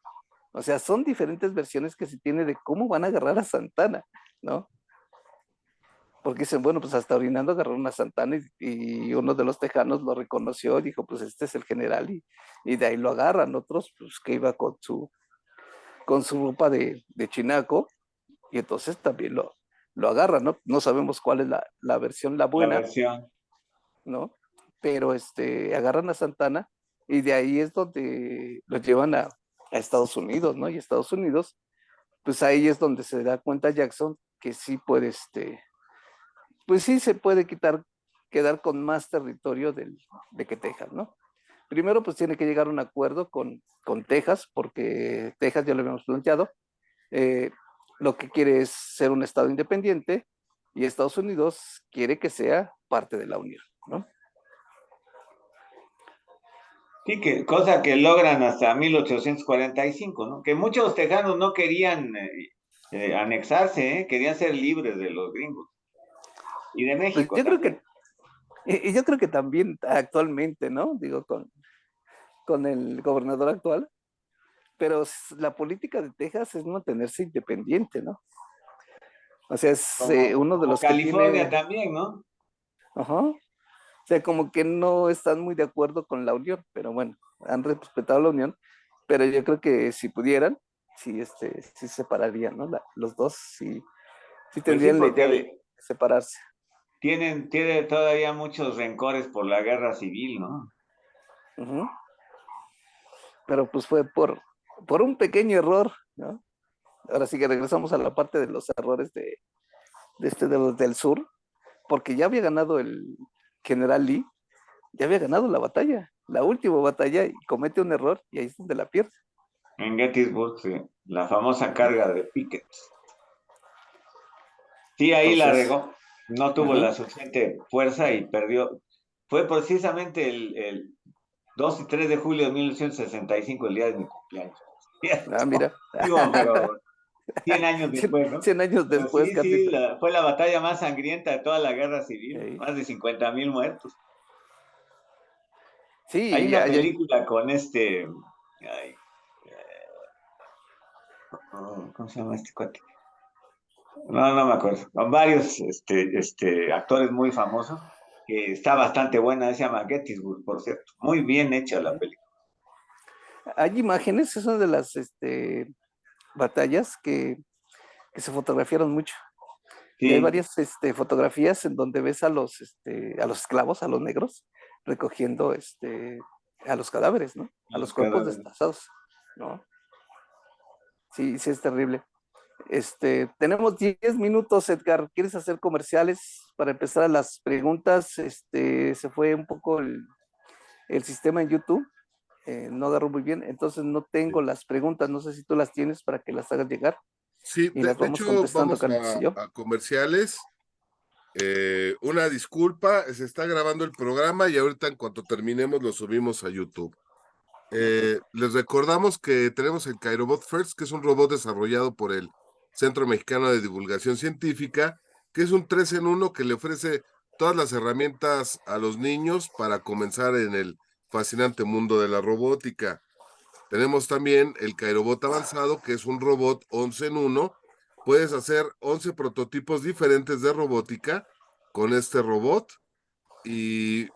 O sea, son diferentes versiones que se tiene de cómo van a agarrar a Santana, ¿no? Porque dicen, bueno, pues hasta orinando agarraron a Santana y uno de los tejanos lo reconoció, dijo, pues este es el general y de ahí lo agarran. Otros, pues que iba con su ropa de chinaco y entonces también lo agarran, ¿no? No sabemos cuál es la versión, la La buena, versión. ¿no? Pero agarran a Santana y de ahí es donde lo llevan a Estados Unidos, ¿no? Y Estados Unidos, pues ahí es donde se da cuenta Jackson que sí puede, pues sí se puede quedar con más territorio de que Texas, ¿no? Primero, pues tiene que llegar a un acuerdo con Texas, porque Texas ya lo habíamos planteado, eh, lo que quiere es ser un estado independiente y Estados Unidos quiere que sea parte de la Unión, ¿no? Sí, cosa que logran hasta 1845, ¿no? Que muchos tejanos no querían anexarse, ¿eh? Querían ser libres de los gringos. Y de Pues México yo creo también. que, y yo creo que también actualmente, ¿no? Digo, con el gobernador actual, pero la política de Texas es mantenerse independiente, ¿no? O sea, es uno de Como los que California tiene, también, ¿no? ajá, o sea, como que no están muy de acuerdo con la Unión, pero bueno, han respetado la Unión, pero yo creo que si pudieran, sí, sí separarían, ¿no? Los dos sí, sí Pues sí, tendrían la idea de porque separarse. tiene todavía muchos rencores por la guerra civil, ¿no? Ujú. Pero pues fue por un pequeño error, ¿no? Ahora sí que regresamos a la parte de los errores de los del sur, porque ya había ganado el general Lee, ya había ganado la batalla, la última batalla, y comete un error y ahí es donde la pierde. En Gettysburg, sí, la famosa Ujú. carga de Pickett. Sí, ahí la Entonces, regó. No tuvo ujú. la suficiente fuerza y perdió. Fue precisamente el 2 y 3 de julio de 1965, el día de mi cumpleaños. Ah, ¿Cierto? mira, Digo, pero 100 años 100, después, ¿no? 100 años Pero después, sí, sí, Carlita. fue la batalla más sangrienta de toda la guerra civil, Eh, más de 50,000 muertos. Hay Sí, una ya, película con ay, ¿cómo se llama este cuate? No, no me acuerdo. Con varios actores muy famosos, que está bastante buena, se llama Gettysburg, por cierto. Muy bien hecha la película. hay imágenes, es una de las batallas que se fotografiaron mucho. Y hay Sí, varias fotografías en donde ves a los esclavos, a los negros, recogiendo a los cadáveres, ¿no? A los los cuerpos cadáveres. desplazados, ¿no? Sí, sí es terrible. Tenemos 10 minutos, Edgar. ¿Quieres hacer comerciales para empezar a las preguntas? Se fue un poco el sistema en YouTube, no agarró muy bien, entonces no tengo las preguntas, no sé si tú las tienes para que las hagas llegar Sí, y las de vamos hecho, contestando, vamos Carlitos y yo. a comerciales. Una disculpa, se está grabando el programa y ahorita en cuanto terminemos lo subimos a YouTube. Les recordamos que tenemos el Cairobot First, que es un robot desarrollado por el Centro Mexicano de Divulgación Científica, que es un 3 en 1 que le ofrece todas las herramientas a los niños para comenzar en el fascinante mundo de la robótica. Tenemos también el Cairobot Avanzado, que es un robot 11 en 1. Puedes hacer 11 prototipos diferentes de robótica con este robot y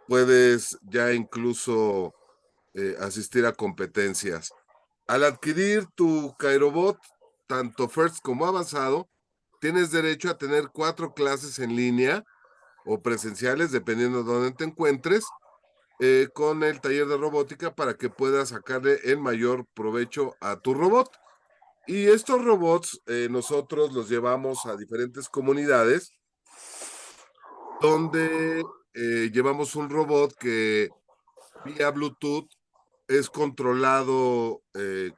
puedes ya incluso asistir a competencias. Al adquirir tu Cairobot, tanto First como Avanzado, tienes derecho a tener 4 clases en línea o presenciales, dependiendo de dónde te encuentres, con el taller de robótica para que puedas sacarle el mayor provecho a tu robot. Y estos robots nosotros los llevamos a diferentes comunidades donde llevamos un robot que vía Bluetooth es controlado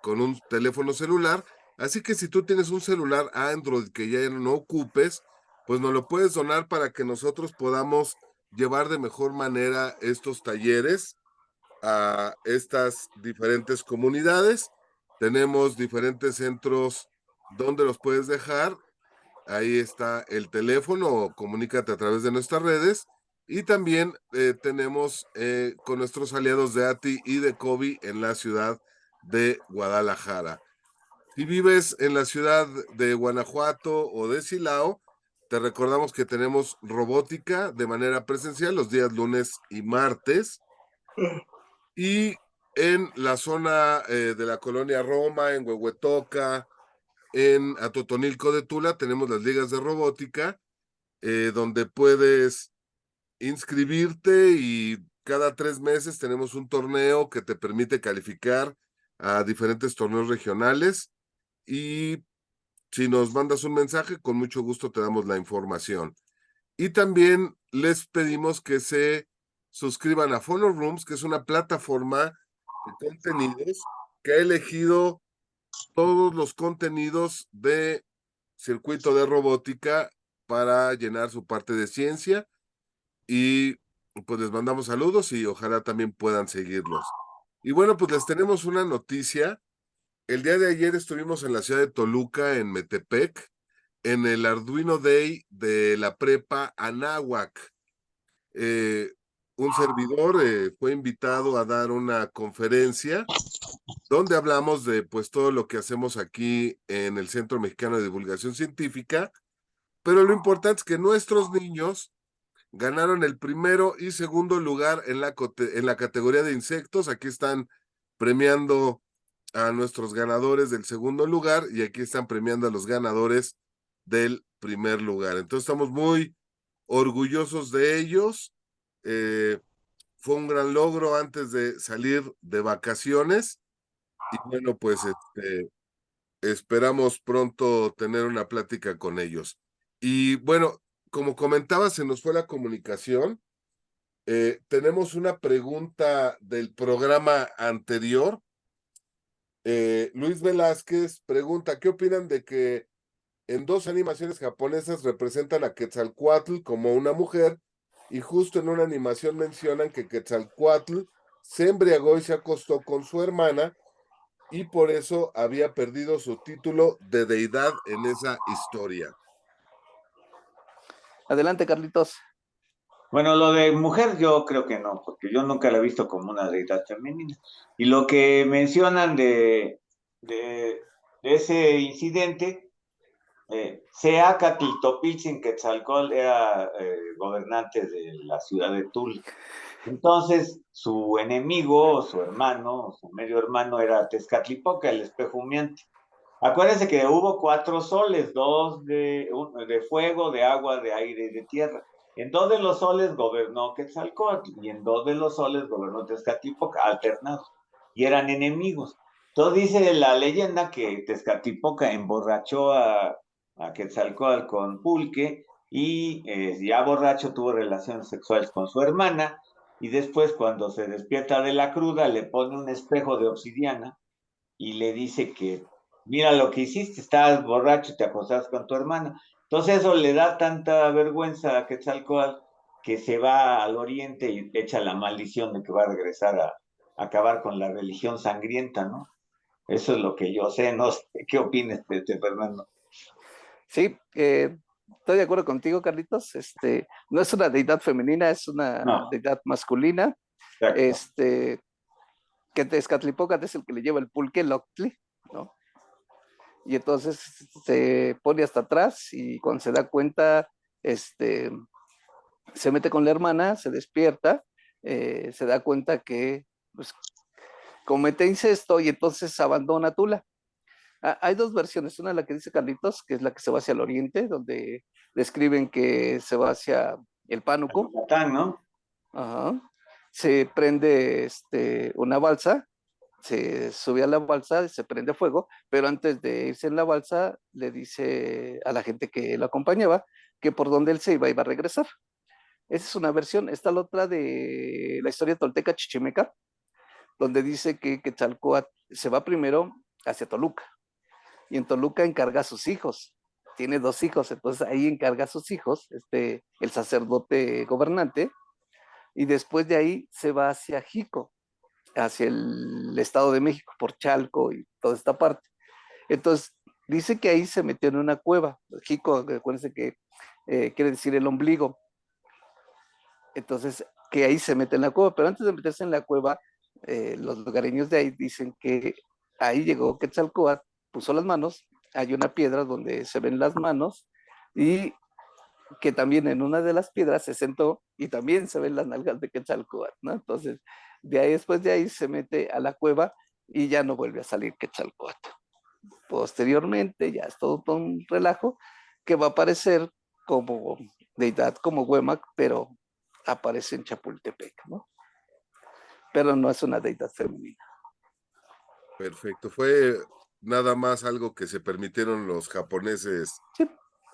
con un teléfono celular. Así que si tú tienes un celular Android que ya no ocupes, pues nos lo puedes donar para que nosotros podamos llevar de mejor manera estos talleres a estas diferentes comunidades. Tenemos diferentes centros donde los puedes dejar. Ahí está el teléfono, comunícate a través de nuestras redes. Y también tenemos con nuestros aliados de ATI y de COVID en la ciudad de Guadalajara. Si vives en la ciudad de Guanajuato o de Silao, te recordamos que tenemos robótica de manera presencial los días lunes y martes. Y en la zona de la colonia Roma, en Huehuetoca, en Atotonilco de Tula, tenemos las ligas de robótica, donde puedes inscribirte y cada 3 meses tenemos un torneo que te permite calificar a diferentes torneos regionales. Y si nos mandas un mensaje, con mucho gusto te damos la información. Y también les pedimos que se suscriban a Phono Rooms, que es una plataforma de contenidos que ha elegido todos los contenidos de circuito de robótica para llenar su parte de ciencia. Y pues les mandamos saludos y ojalá también puedan seguirlos. Y bueno, pues les tenemos una noticia. El día de ayer estuvimos en la ciudad de Toluca, en Metepec, en el Arduino Day de la prepa Anáhuac. Eh, un servidor fue invitado a dar una conferencia donde hablamos de pues todo lo que hacemos aquí en el Centro Mexicano de Divulgación Científica, pero lo importante es que nuestros niños ganaron el primero y segundo lugar en la categoría de insectos. Aquí están premiando a nuestros ganadores del segundo lugar y aquí están premiando a los ganadores del primer lugar. Entonces estamos muy orgullosos de ellos. Fue un gran logro antes de salir de vacaciones y bueno, pues esperamos pronto tener una plática con ellos. Y bueno, como comentaba, se nos fue la comunicación. Tenemos una pregunta del programa anterior. Luis Velázquez pregunta, ¿qué opinan de que en 2 animaciones japonesas representan a Quetzalcóatl como una mujer y justo en una animación mencionan que Quetzalcóatl se embriagó y se acostó con su hermana y por eso había perdido su título de deidad en esa historia? Adelante, Carlitos. Bueno, lo de mujer yo creo que no, porque yo nunca la he visto como una deidad femenina. Y lo que mencionan de ese incidente, Seacatl Topiltzin Quetzalcóatl era gobernante de la ciudad de Tula. Entonces, su enemigo, su hermano, su medio hermano era Tezcatlipoca, el espejo humeante. Acuérdense que hubo 4 soles, de fuego, de agua, de aire y de tierra. En 2 de los soles gobernó Quetzalcóatl y en 2 de los soles gobernó Tezcatlipoca, alternados. Y eran enemigos. Entonces dice la leyenda que Tezcatlipoca emborrachó a Quetzalcóatl con pulque y ya borracho tuvo relaciones sexuales con su hermana y después cuando se despierta de la cruda le pone un espejo de obsidiana y le dice que mira lo que hiciste, estabas borracho y te acostaste con tu hermana. Entonces eso le da tanta vergüenza a Quetzalcóatl que se va al oriente y echa la maldición de que va a regresar a acabar con la religión sangrienta, ¿no? Eso es lo que yo sé, no sé qué opinas, Fernando. Sí, estoy de acuerdo contigo, Carlitos. No es una deidad femenina, es una No, deidad masculina. exacto. Que Tezcatlipoca es el que le lleva el pulque, el octli, ¿no? Y entonces se pone hasta atrás y cuando se da cuenta, se mete con la hermana, se despierta, se da cuenta que pues, comete incesto y entonces abandona Tula. Hay dos versiones, una la que dice Carlitos, que es la que se va hacia el oriente, donde describen que se va hacia el Pánuco. Yucatán, ¿no? Ajá. Se prende una balsa se sube a la balsa, se prende fuego, pero antes de irse en la balsa le dice a la gente que lo acompañaba que por donde él se iba a regresar. Esa es una versión. Está la otra de la historia tolteca chichimeca, donde dice que Quetzalcóatl se va primero hacia Toluca y en Toluca encarga a sus hijos. Tiene 2 hijos, entonces ahí encarga a sus hijos, el sacerdote gobernante, y después de ahí se va hacia Jico, hacia el Estado de México, por Chalco y toda esta parte. Entonces, dice que ahí se metió en una cueva. Jico, acuérdense que quiere decir el ombligo. Entonces, que ahí se mete en la cueva, pero antes de meterse en la cueva, los lugareños de ahí dicen que ahí llegó Quetzalcóatl, puso las manos, hay una piedra donde se ven las manos y que también en una de las piedras se sentó y también se ven las nalgas de Quetzalcóatl, ¿no? Entonces, de ahí, después de ahí se mete a la cueva y ya no vuelve a salir Quetzalcóatl. Posteriormente, ya es todo un relajo, que va a aparecer como deidad, como Huemac, pero aparece en Chapultepec, ¿no? Pero no es una deidad femenina. Perfecto. Fue nada más algo que se permitieron los japoneses Sí.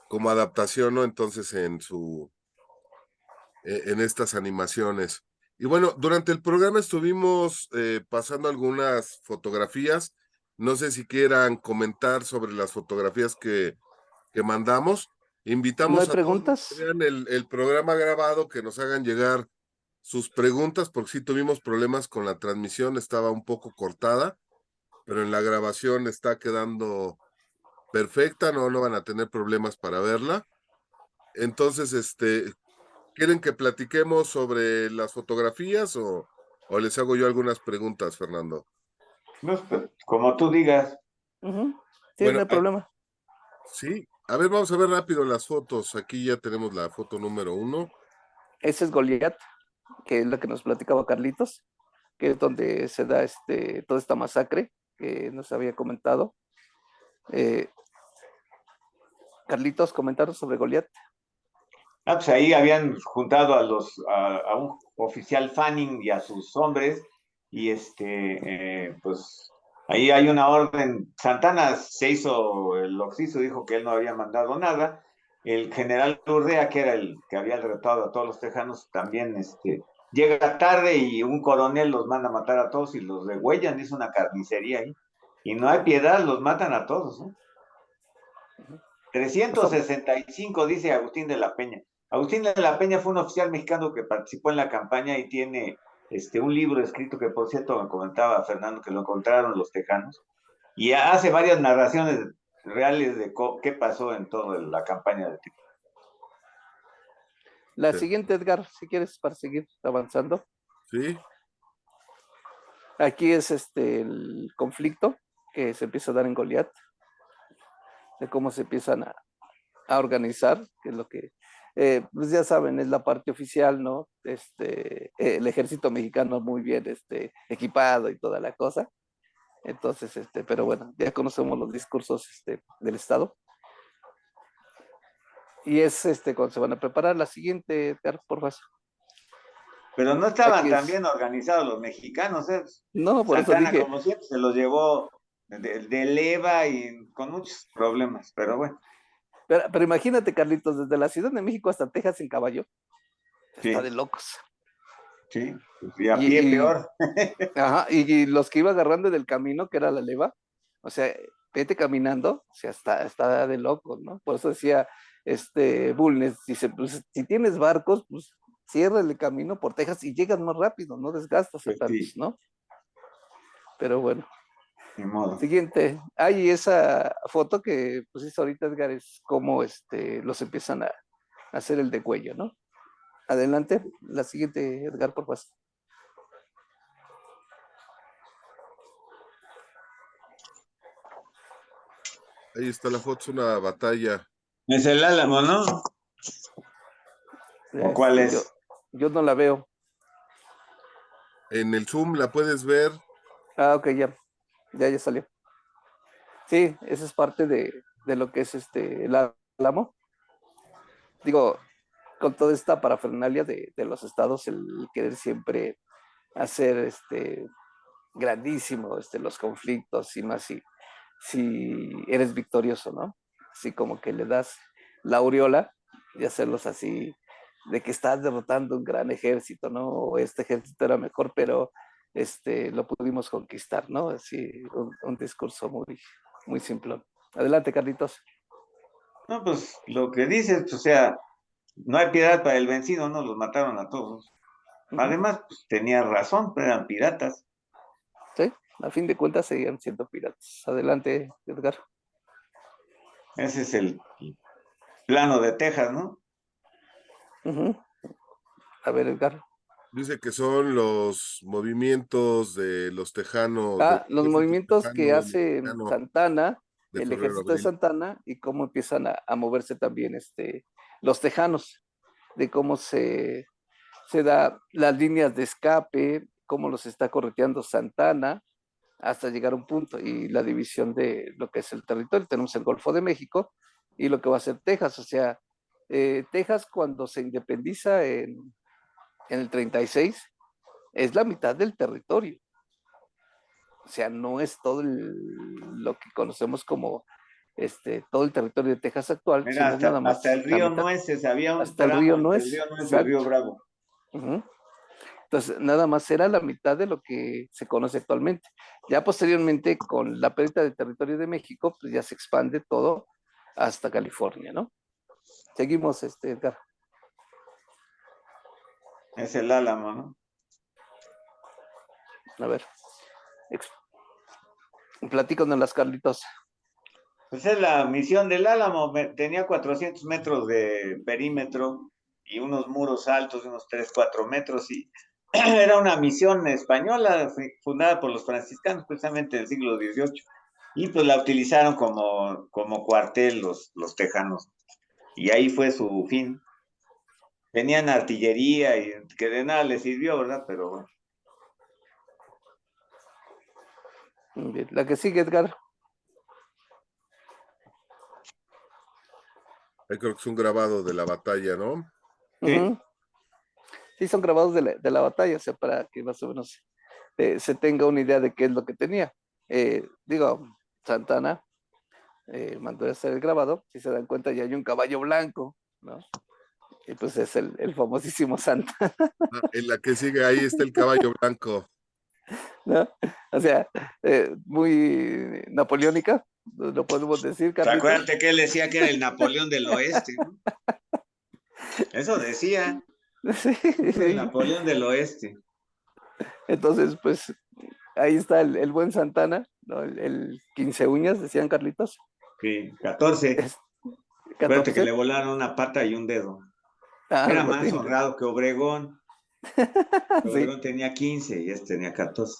como adaptación, ¿no? Entonces en estas animaciones. Y bueno, durante el programa estuvimos pasando algunas fotografías. No sé si quieran comentar sobre las fotografías que mandamos. ¿No hay Invitamos a todos los que preguntas? vean el programa grabado, que nos hagan llegar sus preguntas, porque sí tuvimos problemas con la transmisión, estaba un poco cortada, pero en la grabación está quedando perfecta, no van a tener problemas para verla. Entonces, ¿quieren que platiquemos sobre las fotografías o les hago yo algunas preguntas, Fernando? No, como tú digas. Sí, no Bueno, hay problema. sí, a ver, vamos a ver rápido las fotos. Aquí ya tenemos la foto número 1. Ese es Goliat, que es la que nos platicaba Carlitos, que es donde se da toda esta masacre que nos había comentado. Carlitos, comentaron sobre Goliat. Pues ahí habían juntado a un oficial Fanning y a sus hombres, y pues ahí hay una orden. Santana se hizo lo que se hizo, dijo que él no había mandado nada. El general Urrea, que era el que había derrotado a todos los tejanos, también llega tarde y un coronel los manda a matar a todos y los degüellan, es una carnicería ahí. Y no hay piedad, los matan a todos, ¿no? 365, dice Agustín de la Peña. Agustín de la Peña fue un oficial mexicano que participó en la campaña y tiene un libro escrito que, por cierto, me comentaba Fernando que lo encontraron los tejanos, y hace varias narraciones reales de qué pasó en toda la campaña de Tejano. La siguiente, Edgar, si quieres, para seguir avanzando. Sí, Aquí es el conflicto que se empieza a dar en Goliat, de cómo se empiezan a organizar, que es lo que, pues ya saben, es la parte oficial, ¿no? El ejército mexicano muy bien equipado y toda la cosa. Entonces, pero bueno, ya conocemos los discursos del Estado. Y es cuando se van a preparar. La siguiente, Edgar, por favor. Pero no estaban Aquí tan es. bien organizados los mexicanos, ¿eh? No, por eso Santana, dije. como siempre, se los llevó de leva y con muchos problemas, pero bueno. Pero imagínate, Carlitos, desde la Ciudad de México hasta Texas en caballo. Está Sí, de locos. sí, y a pie Y, peor. ajá, y los que iba agarrando del camino, que era la leva, o sea, vete caminando, o sea, está de locos, ¿no? Por eso decía Bulnes, dice, pues si tienes barcos, pues cierra el camino por Texas y llegas más rápido, no desgastas a Pues tantos, sí, ¿no? Pero bueno, ni modo. siguiente. Hay esa foto que pusiste ahorita, Edgar, es como los empiezan a hacer el de cuello, ¿no? Adelante, la siguiente, Edgar, por favor. ahí está la foto, es una batalla. Es el Álamo, ¿no? ¿O cuál Yo, es? yo no la veo. En el Zoom la puedes ver. Ah, ok, ya salió. Sí, esa es parte de lo que es el Álamo. Digo, con toda esta parafernalia de los estados, el querer siempre hacer grandísimo los conflictos y más si eres victorioso, ¿no? Así como que le das la aureola y hacerlos así de que estás derrotando un gran ejército, ¿no? O este ejército era mejor, pero lo pudimos conquistar, ¿no? Así un discurso muy simple. Adelante, Carlitos. No, pues lo que dices, o sea, no hay piedad para el vencido, ¿no? Los mataron a todos. Además, pues, tenía razón, pero eran piratas. Sí, a fin de cuentas seguían siendo piratas. Adelante, Edgar. Ese es el plano de Texas, ¿no? A ver, Edgar. Dice que son los movimientos de los tejanos, de los Los ejércitos movimientos que tejanos hace mexicanos Santana, de el febrero a ejército de abril. Santana, y cómo empiezan a moverse también los tejanos, de cómo se da las líneas de escape, cómo los está correteando Santana, hasta llegar a un punto, y la división de lo que es el territorio. Tenemos el Golfo de México y lo que va a ser Texas. O sea, Texas cuando se independiza en el 36 es la mitad del territorio. O sea, no es todo lo que conocemos como todo el territorio de Texas actual, Mira, sino es nada hasta más el la río mitad. Nueces, había un Hasta el río tramo entre el Nuez, río Nuez y el río exacto. Bravo. Uh-huh. Entonces, nada más era la mitad de lo que se conoce actualmente. Ya posteriormente, con la pérdida del territorio de México, pues ya se expande todo hasta California, ¿no? Seguimos, Edgar. Es el Álamo, ¿no? A ver, platícanos las Carlitos. Pues es la misión del Álamo. Tenía 400 metros de perímetro y unos muros altos de unos 3, 4 metros. Y era una misión española fundada por los franciscanos, precisamente del siglo XVIII. Y pues la utilizaron como cuartel los tejanos. Y ahí fue su fin. Tenían artillería y que de nada les sirvió, ¿verdad? Pero bueno. Bien. La que sigue, Edgar. Ahí creo que es un grabado de la batalla, ¿no? Sí. Uh-huh. Sí, son grabados de la batalla, o sea, para que más o menos se tenga una idea de qué es lo que tenía. Digo, Santana mandó a hacer el grabado, si se dan cuenta ya hay un caballo blanco, ¿no? Y pues es el famosísimo Santana, En la que sigue ahí está el caballo blanco. ¿no? O sea, muy napoleónica, lo podemos decir, Carlitos. Acuérdate que él decía que era el Napoleón del Oeste, ¿no? Eso decía, Sí, el sí. Napoleón del Oeste. Entonces, pues ahí está el buen Santana, ¿no? El 15 uñas, decían Carlitos. Sí, 14. Es Acuérdate que le 14. volaron una pata y un dedo. Era Algo más así. honrado que Obregón. Sí, Obregón tenía 15 y este tenía 14.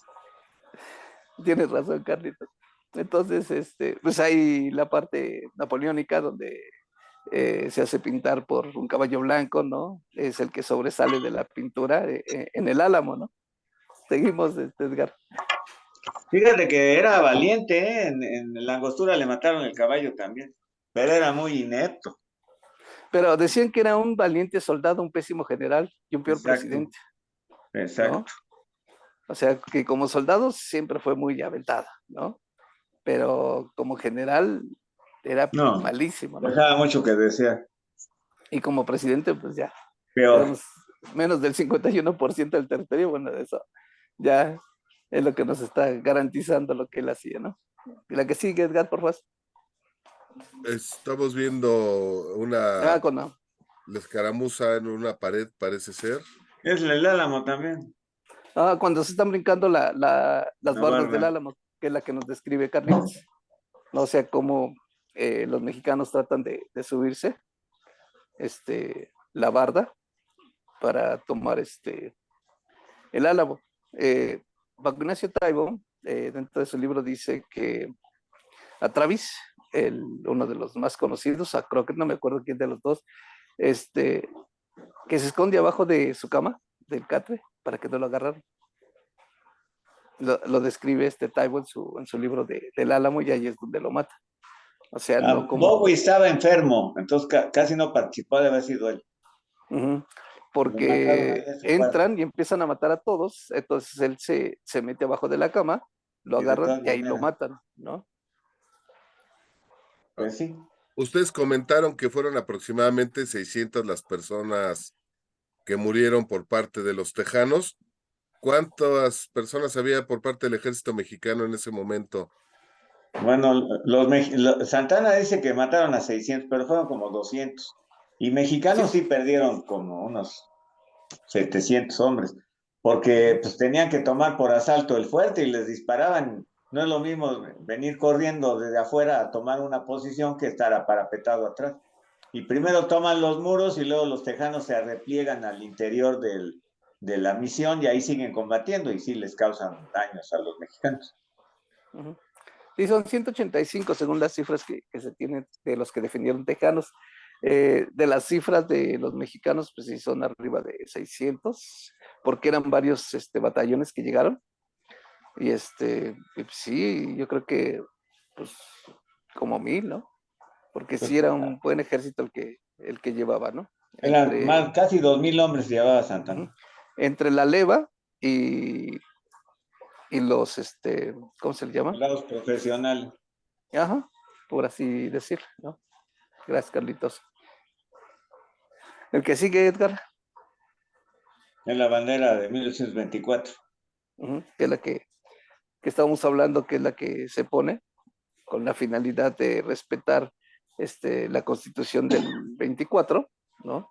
tienes razón, Carlitos. Entonces, pues hay la parte napoleónica donde se hace pintar por un caballo blanco, ¿no? Es el que sobresale de la pintura en el Álamo, ¿no? Seguimos, Edgar. Fíjate que era valiente, ¿eh? En la angostura le mataron el caballo también. Pero era muy inepto. Pero decían que era un valiente soldado, un pésimo general y un peor Exacto, presidente, ¿no? exacto. O sea, que como soldado siempre fue muy aventado, ¿no? Pero como general era No, malísimo, ¿no? dejaba mucho que desear. Y como presidente, pues ya, Peor. tenemos menos del 51% del territorio, bueno, eso ya es lo que nos está garantizando lo que él hacía, ¿no? Y la que sigue, Edgar, por favor. Estamos viendo una Con no. la escaramuza en una pared, parece ser. Es el Álamo también. Cuando se están brincando las La bardas del barda. Álamo, que es la que nos describe Carlitos. No, o sea, cómo los mexicanos tratan de subirse la barda para tomar el Álamo. Paco Ignacio Taibo, dentro de su libro, dice que a Travis, uno de los más conocidos, a Crockett, no me acuerdo quién de los dos, que se esconde abajo de su cama, del catre, para que no lo agarraran. Lo describe Taibo en su libro del Álamo y ahí es donde lo mata. O sea, no como... Bowie estaba enfermo, entonces casi no participó de haber sido él. Uh-huh. mataron ahí porque en su entran cuarto. y empiezan a matar a todos, entonces él se mete abajo de la cama, lo Y de agarran todas y ahí lo maneras, matan, ¿no? pues sí. Ustedes comentaron que fueron aproximadamente 600 las personas que murieron por parte de los tejanos. ¿Cuántas personas había por parte del ejército mexicano en ese momento? Bueno, Santana dice que mataron a 600, pero fueron como 200. Y Sí, mexicanos sí perdieron como unos 700 hombres, porque ujú, pues tenían que tomar por asalto el fuerte y les disparaban. No es lo mismo venir corriendo desde afuera a tomar una posición que estar aparapetado atrás. Y primero toman los muros y luego los tejanos se repliegan al interior de la misión y ahí siguen combatiendo y sí les causan daños a los mexicanos. ujú. Sí, son 185 según las cifras que se tienen de los que defendieron tejanos. De las cifras de los mexicanos, pues sí son arriba de 600, porque eran varios batallones que llegaron. Y pues sí, yo creo que pues como 1000, ¿no? Porque Pues sí era un buen ejército el que llevaba, ¿no? eran Entre, más, casi 2000 hombres llevaba Santana. ujú, entre la leva y los, ¿cómo se le llama? Soldados profesionales. Ajá, por así decirlo, ¿no? Gracias, Carlitos. El que sigue, Edgar, En la bandera de 1824. que es la que estábamos hablando, que es la que se pone con la finalidad de respetar la Constitución del 24, ¿no?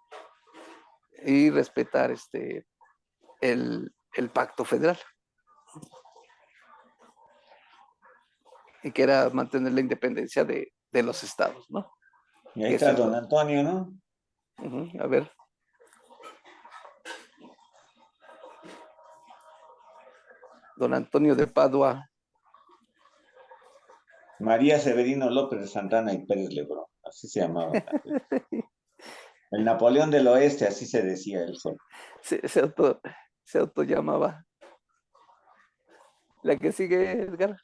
Y respetar el Pacto Federal, y que era mantener la independencia de los estados, ¿no? Y ahí Que eso está es don lo. Antonio, ¿no? A ver, don Antonio de Padua. María Severino López de Santana y Pérez Lebrón. Así se llamaba. El Napoleón del Oeste, así se decía él solo. Se auto llamaba. La que sigue, Edgar.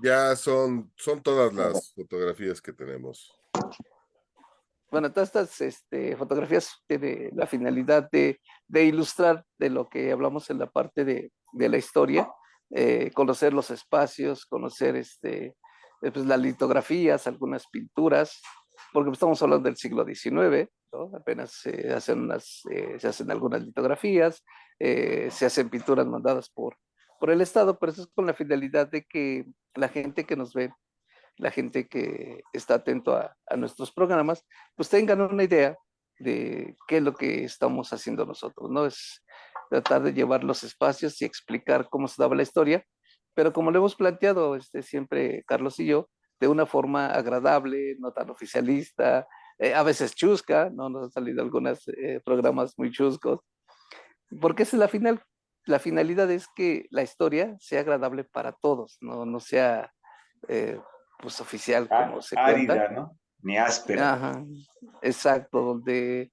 Ya son todas las fotografías que tenemos. Bueno, todas estas fotografías tienen la finalidad de ilustrar de lo que hablamos en la parte de la historia, conocer los espacios, conocer pues, las litografías, algunas pinturas, porque estamos hablando del siglo XIX, ¿no? Apenas se hacen algunas litografías, se hacen pinturas mandadas por el Estado, pero eso es con la finalidad de que la gente que nos ve, la gente que está atento a nuestros programas, pues tengan una idea de qué es lo que estamos haciendo nosotros, ¿no? Es tratar de llevar los espacios y explicar cómo se daba la historia, pero como lo hemos planteado siempre Carlos y yo, de una forma agradable, no tan oficialista, a veces chusca, ¿no? Nos han salido algunos programas muy chuscos, porque esa es la finalidad es que la historia sea agradable para todos, no sea eh, pues oficial como se cuenta. Árida, ¿no? Ni áspera. Ajá, exacto, donde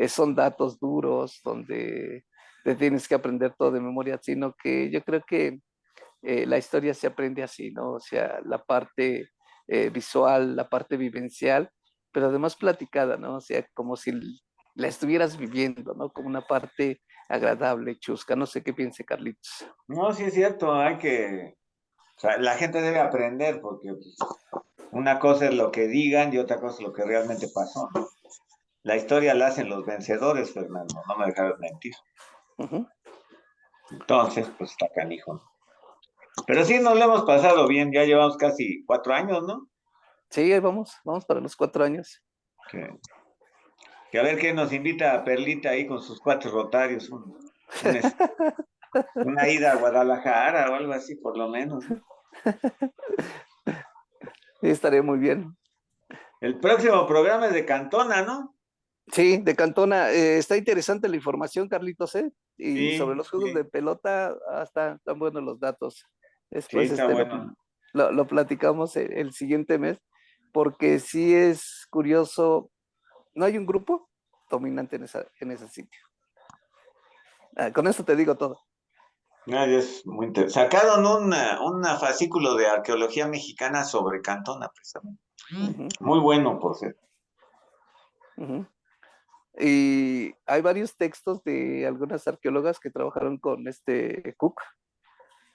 son datos duros, donde te tienes que aprender todo de memoria, sino que yo creo que la historia se aprende así, ¿no? O sea, la parte visual, la parte vivencial, pero además platicada, ¿no? O sea, como si la estuvieras viviendo, ¿no? Como una parte agradable, chusca. No sé qué piense Carlitos. No, sí es cierto, hay que. O sea, la gente debe aprender porque pues, una cosa es lo que digan y otra cosa es lo que realmente pasó, ¿no? La historia la hacen los vencedores, Fernando, no me dejarás mentir. Ujú. Entonces, pues está canijo, ¿no? Pero sí nos lo hemos pasado bien, ya llevamos casi 4 años, ¿no? Sí, ahí vamos para los 4 años. Que, que a ver qué nos invita a Perlita ahí con sus 4 rotarios, un, una ida a Guadalajara o algo así, por lo menos, ¿no? Sí, estaría muy bien. El próximo programa es de Cantona, ¿no? Sí, de Cantona. Está interesante la información, Carlitos, ¿eh? Y sobre Sí, los juegos de sí, pelota, están buenos los datos. sí, Después está lo, bueno. lo platicamos el siguiente mes, porque sí es curioso, no hay un grupo dominante en ese sitio. Con eso te digo todo. Ay, es muy interesante. Sacaron una fascículo de arqueología mexicana sobre Cantona, precisamente. Ujú, Muy bueno, por cierto. ujú. Y hay varios textos de algunas arqueólogas que trabajaron con Cook,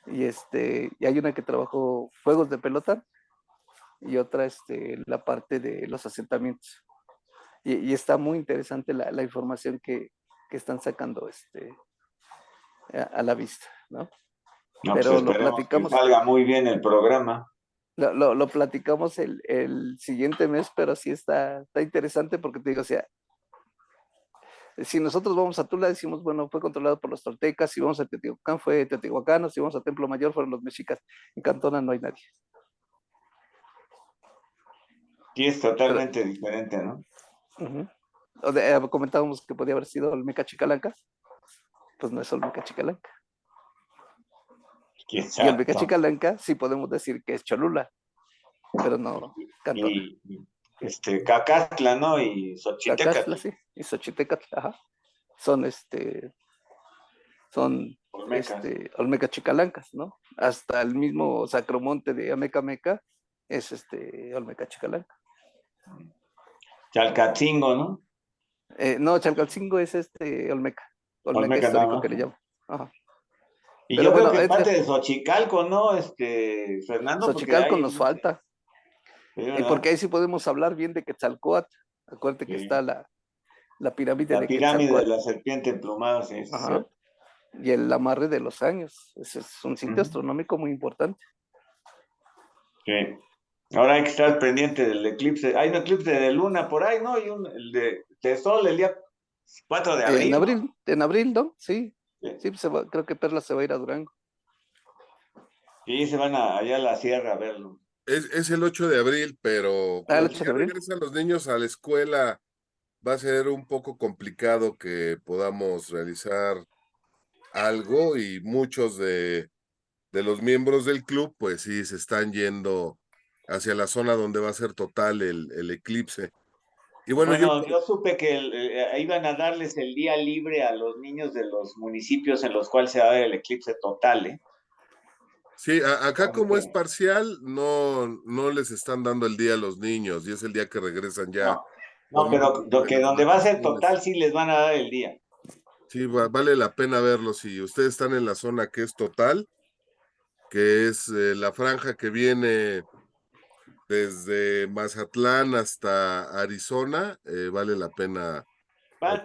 y hay una que trabajó juegos de pelota y otra la parte de los asentamientos. Y está muy interesante la información que están sacando a la vista, ¿no? No, pues Pero lo esperemos que platicamos, salga muy bien el programa. lo platicamos el siguiente mes, pero sí está interesante porque te digo, o sea, si nosotros vamos a Tula, decimos, bueno, fue controlado por los toltecas, si vamos a Teotihuacán fue teotihuacanos, si vamos a Templo Mayor fueron los mexicas, en Cantona no hay nadie. Sí, es Pero, totalmente diferente, ¿no? comentábamos que podía haber sido Olmeca Chicalanca, pues no es Olmeca Chicalanca. ¿Quién Y sabe? Olmeca Chicalanca sí podemos decir que es Cholula, pero no Cantona. Cacatla, ¿no? Y Xochitecatl, Cacastla, sí, y Xochitecatl, ajá. Son son Olmecas, Olmeca Chicalancas, ¿no? Hasta el mismo Sacromonte de Ameca Meca es Olmeca Chicalanca. Chalcatzingo, ¿no? No, Chalcalcingo es Olmeca Olmeca nada histórico más, que le ¿no? llaman. Ajá. Y Pero yo creo bueno, que Edgar, parte de Xochicalco, ¿no? Fernando, porque Xochicalco hay nos mucho, falta, ¿sí, porque verdad? ahí sí podemos hablar bien de Quetzalcóatl. Acuérdate que está Sí. la pirámide La de pirámide de Quetzalcóatl, la serpiente emplumada, sí, es ajá, cierto. y el amarre de los años. Ese es un sitio Ujú. astronómico muy importante. Sí. Ahora hay que estar pendiente del eclipse. Hay un eclipse de luna por ahí, ¿no? Y el de sol el día 4 de abril, ¿no? En abril, ¿no? Sí, Sí, sí, pues creo que Perla se va a ir a Durango. sí, se van allá a la sierra a verlo. Es el 8 de abril, pero Ah, el como 8 ya de abril. regresan los niños a la escuela, va a ser un poco complicado que podamos realizar algo y muchos de los miembros del club, pues sí, se están yendo hacia la zona donde va a ser total el eclipse. Y bueno, Bueno, yo supe que iban a darles el día libre a los niños de los municipios en los cuales se va a ver el eclipse total, ¿eh? sí, acá como es Porque- parcial, no les están dando el día a los niños y es el día que regresan ya No, no, pero formalmente de que las donde va a ser vacaciones. total sí les van a dar el día. Sí, vale la pena verlo. Si ustedes están en la zona que es total, que es la franja que viene desde Mazatlán hasta Arizona, vale la pena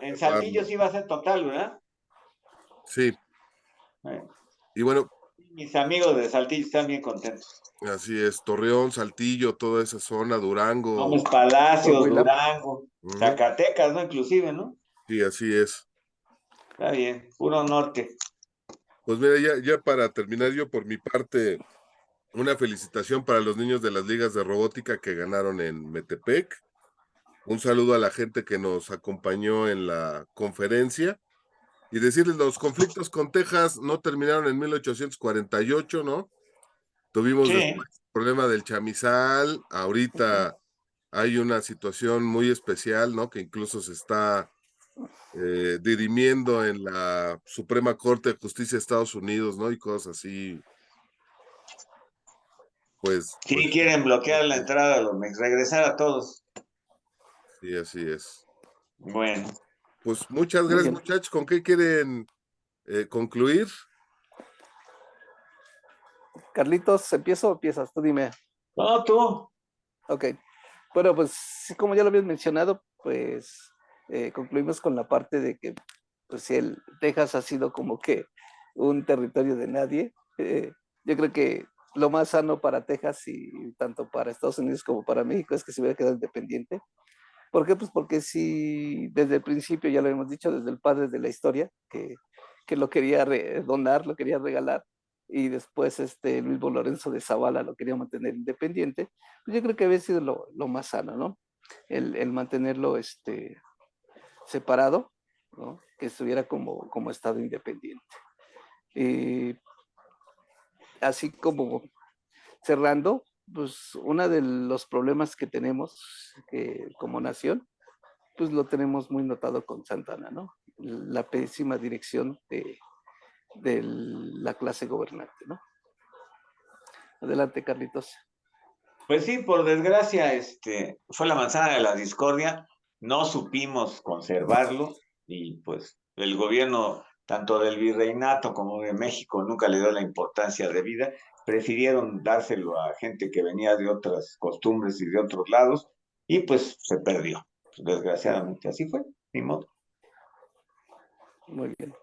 En Saltillo observarlo. sí va a ser total, ¿verdad? Sí, Eh, y bueno, Mis amigos de Saltillo están bien contentos. así es, Torreón, Saltillo, toda esa zona, Gómez Durango. Palacios, Coahuila. Durango, Ujú, Zacatecas, ¿no? Inclusive, ¿no? sí, así es. Está bien, puro norte. Pues mira, ya para terminar, yo por mi parte, una felicitación para los niños de las ligas de robótica que ganaron en Metepec. Un saludo a la gente que nos acompañó en la conferencia y decirles, los conflictos con Texas no terminaron en 1848, ¿no? Tuvimos Sí, después el problema del chamizal, Ujú. ahorita hay una situación muy especial, ¿no? Que incluso se está dirimiendo en la Suprema Corte de Justicia de Estados Unidos, ¿no? Y cosas así, sí quieren bloquear la entrada a los regresar a todos. sí, así es. Bueno, Pues muchas Muy gracias, bien. muchachos. ¿Con qué quieren concluir? Carlitos, ¿empiezo o empiezas? Tú dime. no, tú. Ok. Bueno, pues sí, como ya lo habías mencionado, pues concluimos con la parte de que pues, si el Texas ha sido como que un territorio de nadie. Yo creo que lo más sano para Texas y tanto para Estados Unidos como para México es que se hubiera quedado independiente. ¿Por qué? Pues porque si desde el principio, ya lo hemos dicho, desde el padre de la historia, que lo quería donar, lo quería regalar, y después el mismo Lorenzo de Zavala lo quería mantener independiente, pues yo creo que había sido lo más sano, ¿no? El mantenerlo separado, ¿no? Que estuviera como Estado independiente. Y así como cerrando, pues uno de los problemas que tenemos como nación pues lo tenemos muy notado con Santana, ¿no? La pésima dirección de la clase gobernante, ¿no? Adelante, Carlitos. Pues sí, por desgracia, fue la manzana de la discordia. no supimos conservarlo y pues el gobierno tanto del virreinato como de México nunca le dio la importancia debida, prefirieron dárselo a gente que venía de otras costumbres y de otros lados y pues se perdió. Desgraciadamente así fue, ni modo. Muy bien.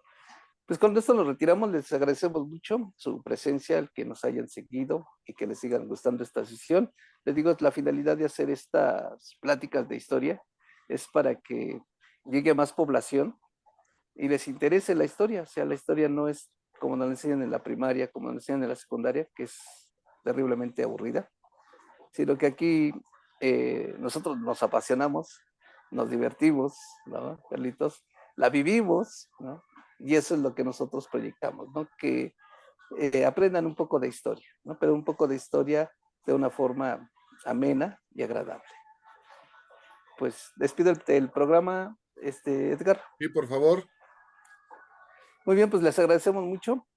Pues con esto nos retiramos, les agradecemos mucho su presencia, el que nos hayan seguido y que les sigan gustando esta sesión. Les digo, la finalidad de hacer estas pláticas de historia es para que llegue a más población y les interese la historia. O sea, la historia no es como nos enseñan en la primaria, como nos enseñan en la secundaria, que es terriblemente aburrida, sino que aquí nosotros nos apasionamos, nos divertimos, ¿no, Carlitos? La vivimos, ¿no? Y eso es lo que nosotros proyectamos, ¿no? Que aprendan un poco de historia, ¿no? Pero un poco de historia de una forma amena y agradable. Pues despido el programa, Edgar. Sí, por favor. Muy bien, pues les agradecemos mucho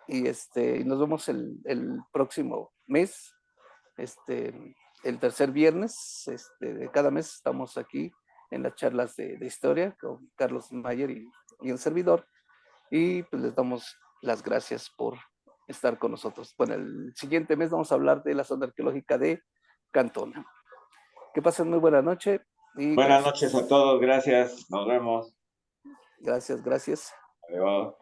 y nos vemos el próximo mes, el tercer viernes de cada mes estamos aquí en las charlas de historia con Carlos Mayer y un servidor. Y pues les damos las gracias por estar con nosotros. Bueno, el siguiente mes vamos a hablar de la zona arqueológica de Cantona. Que pasen muy buena noche. Y Buenas gracias. noches a todos, gracias, nos vemos. Gracias, gracias. Adiós.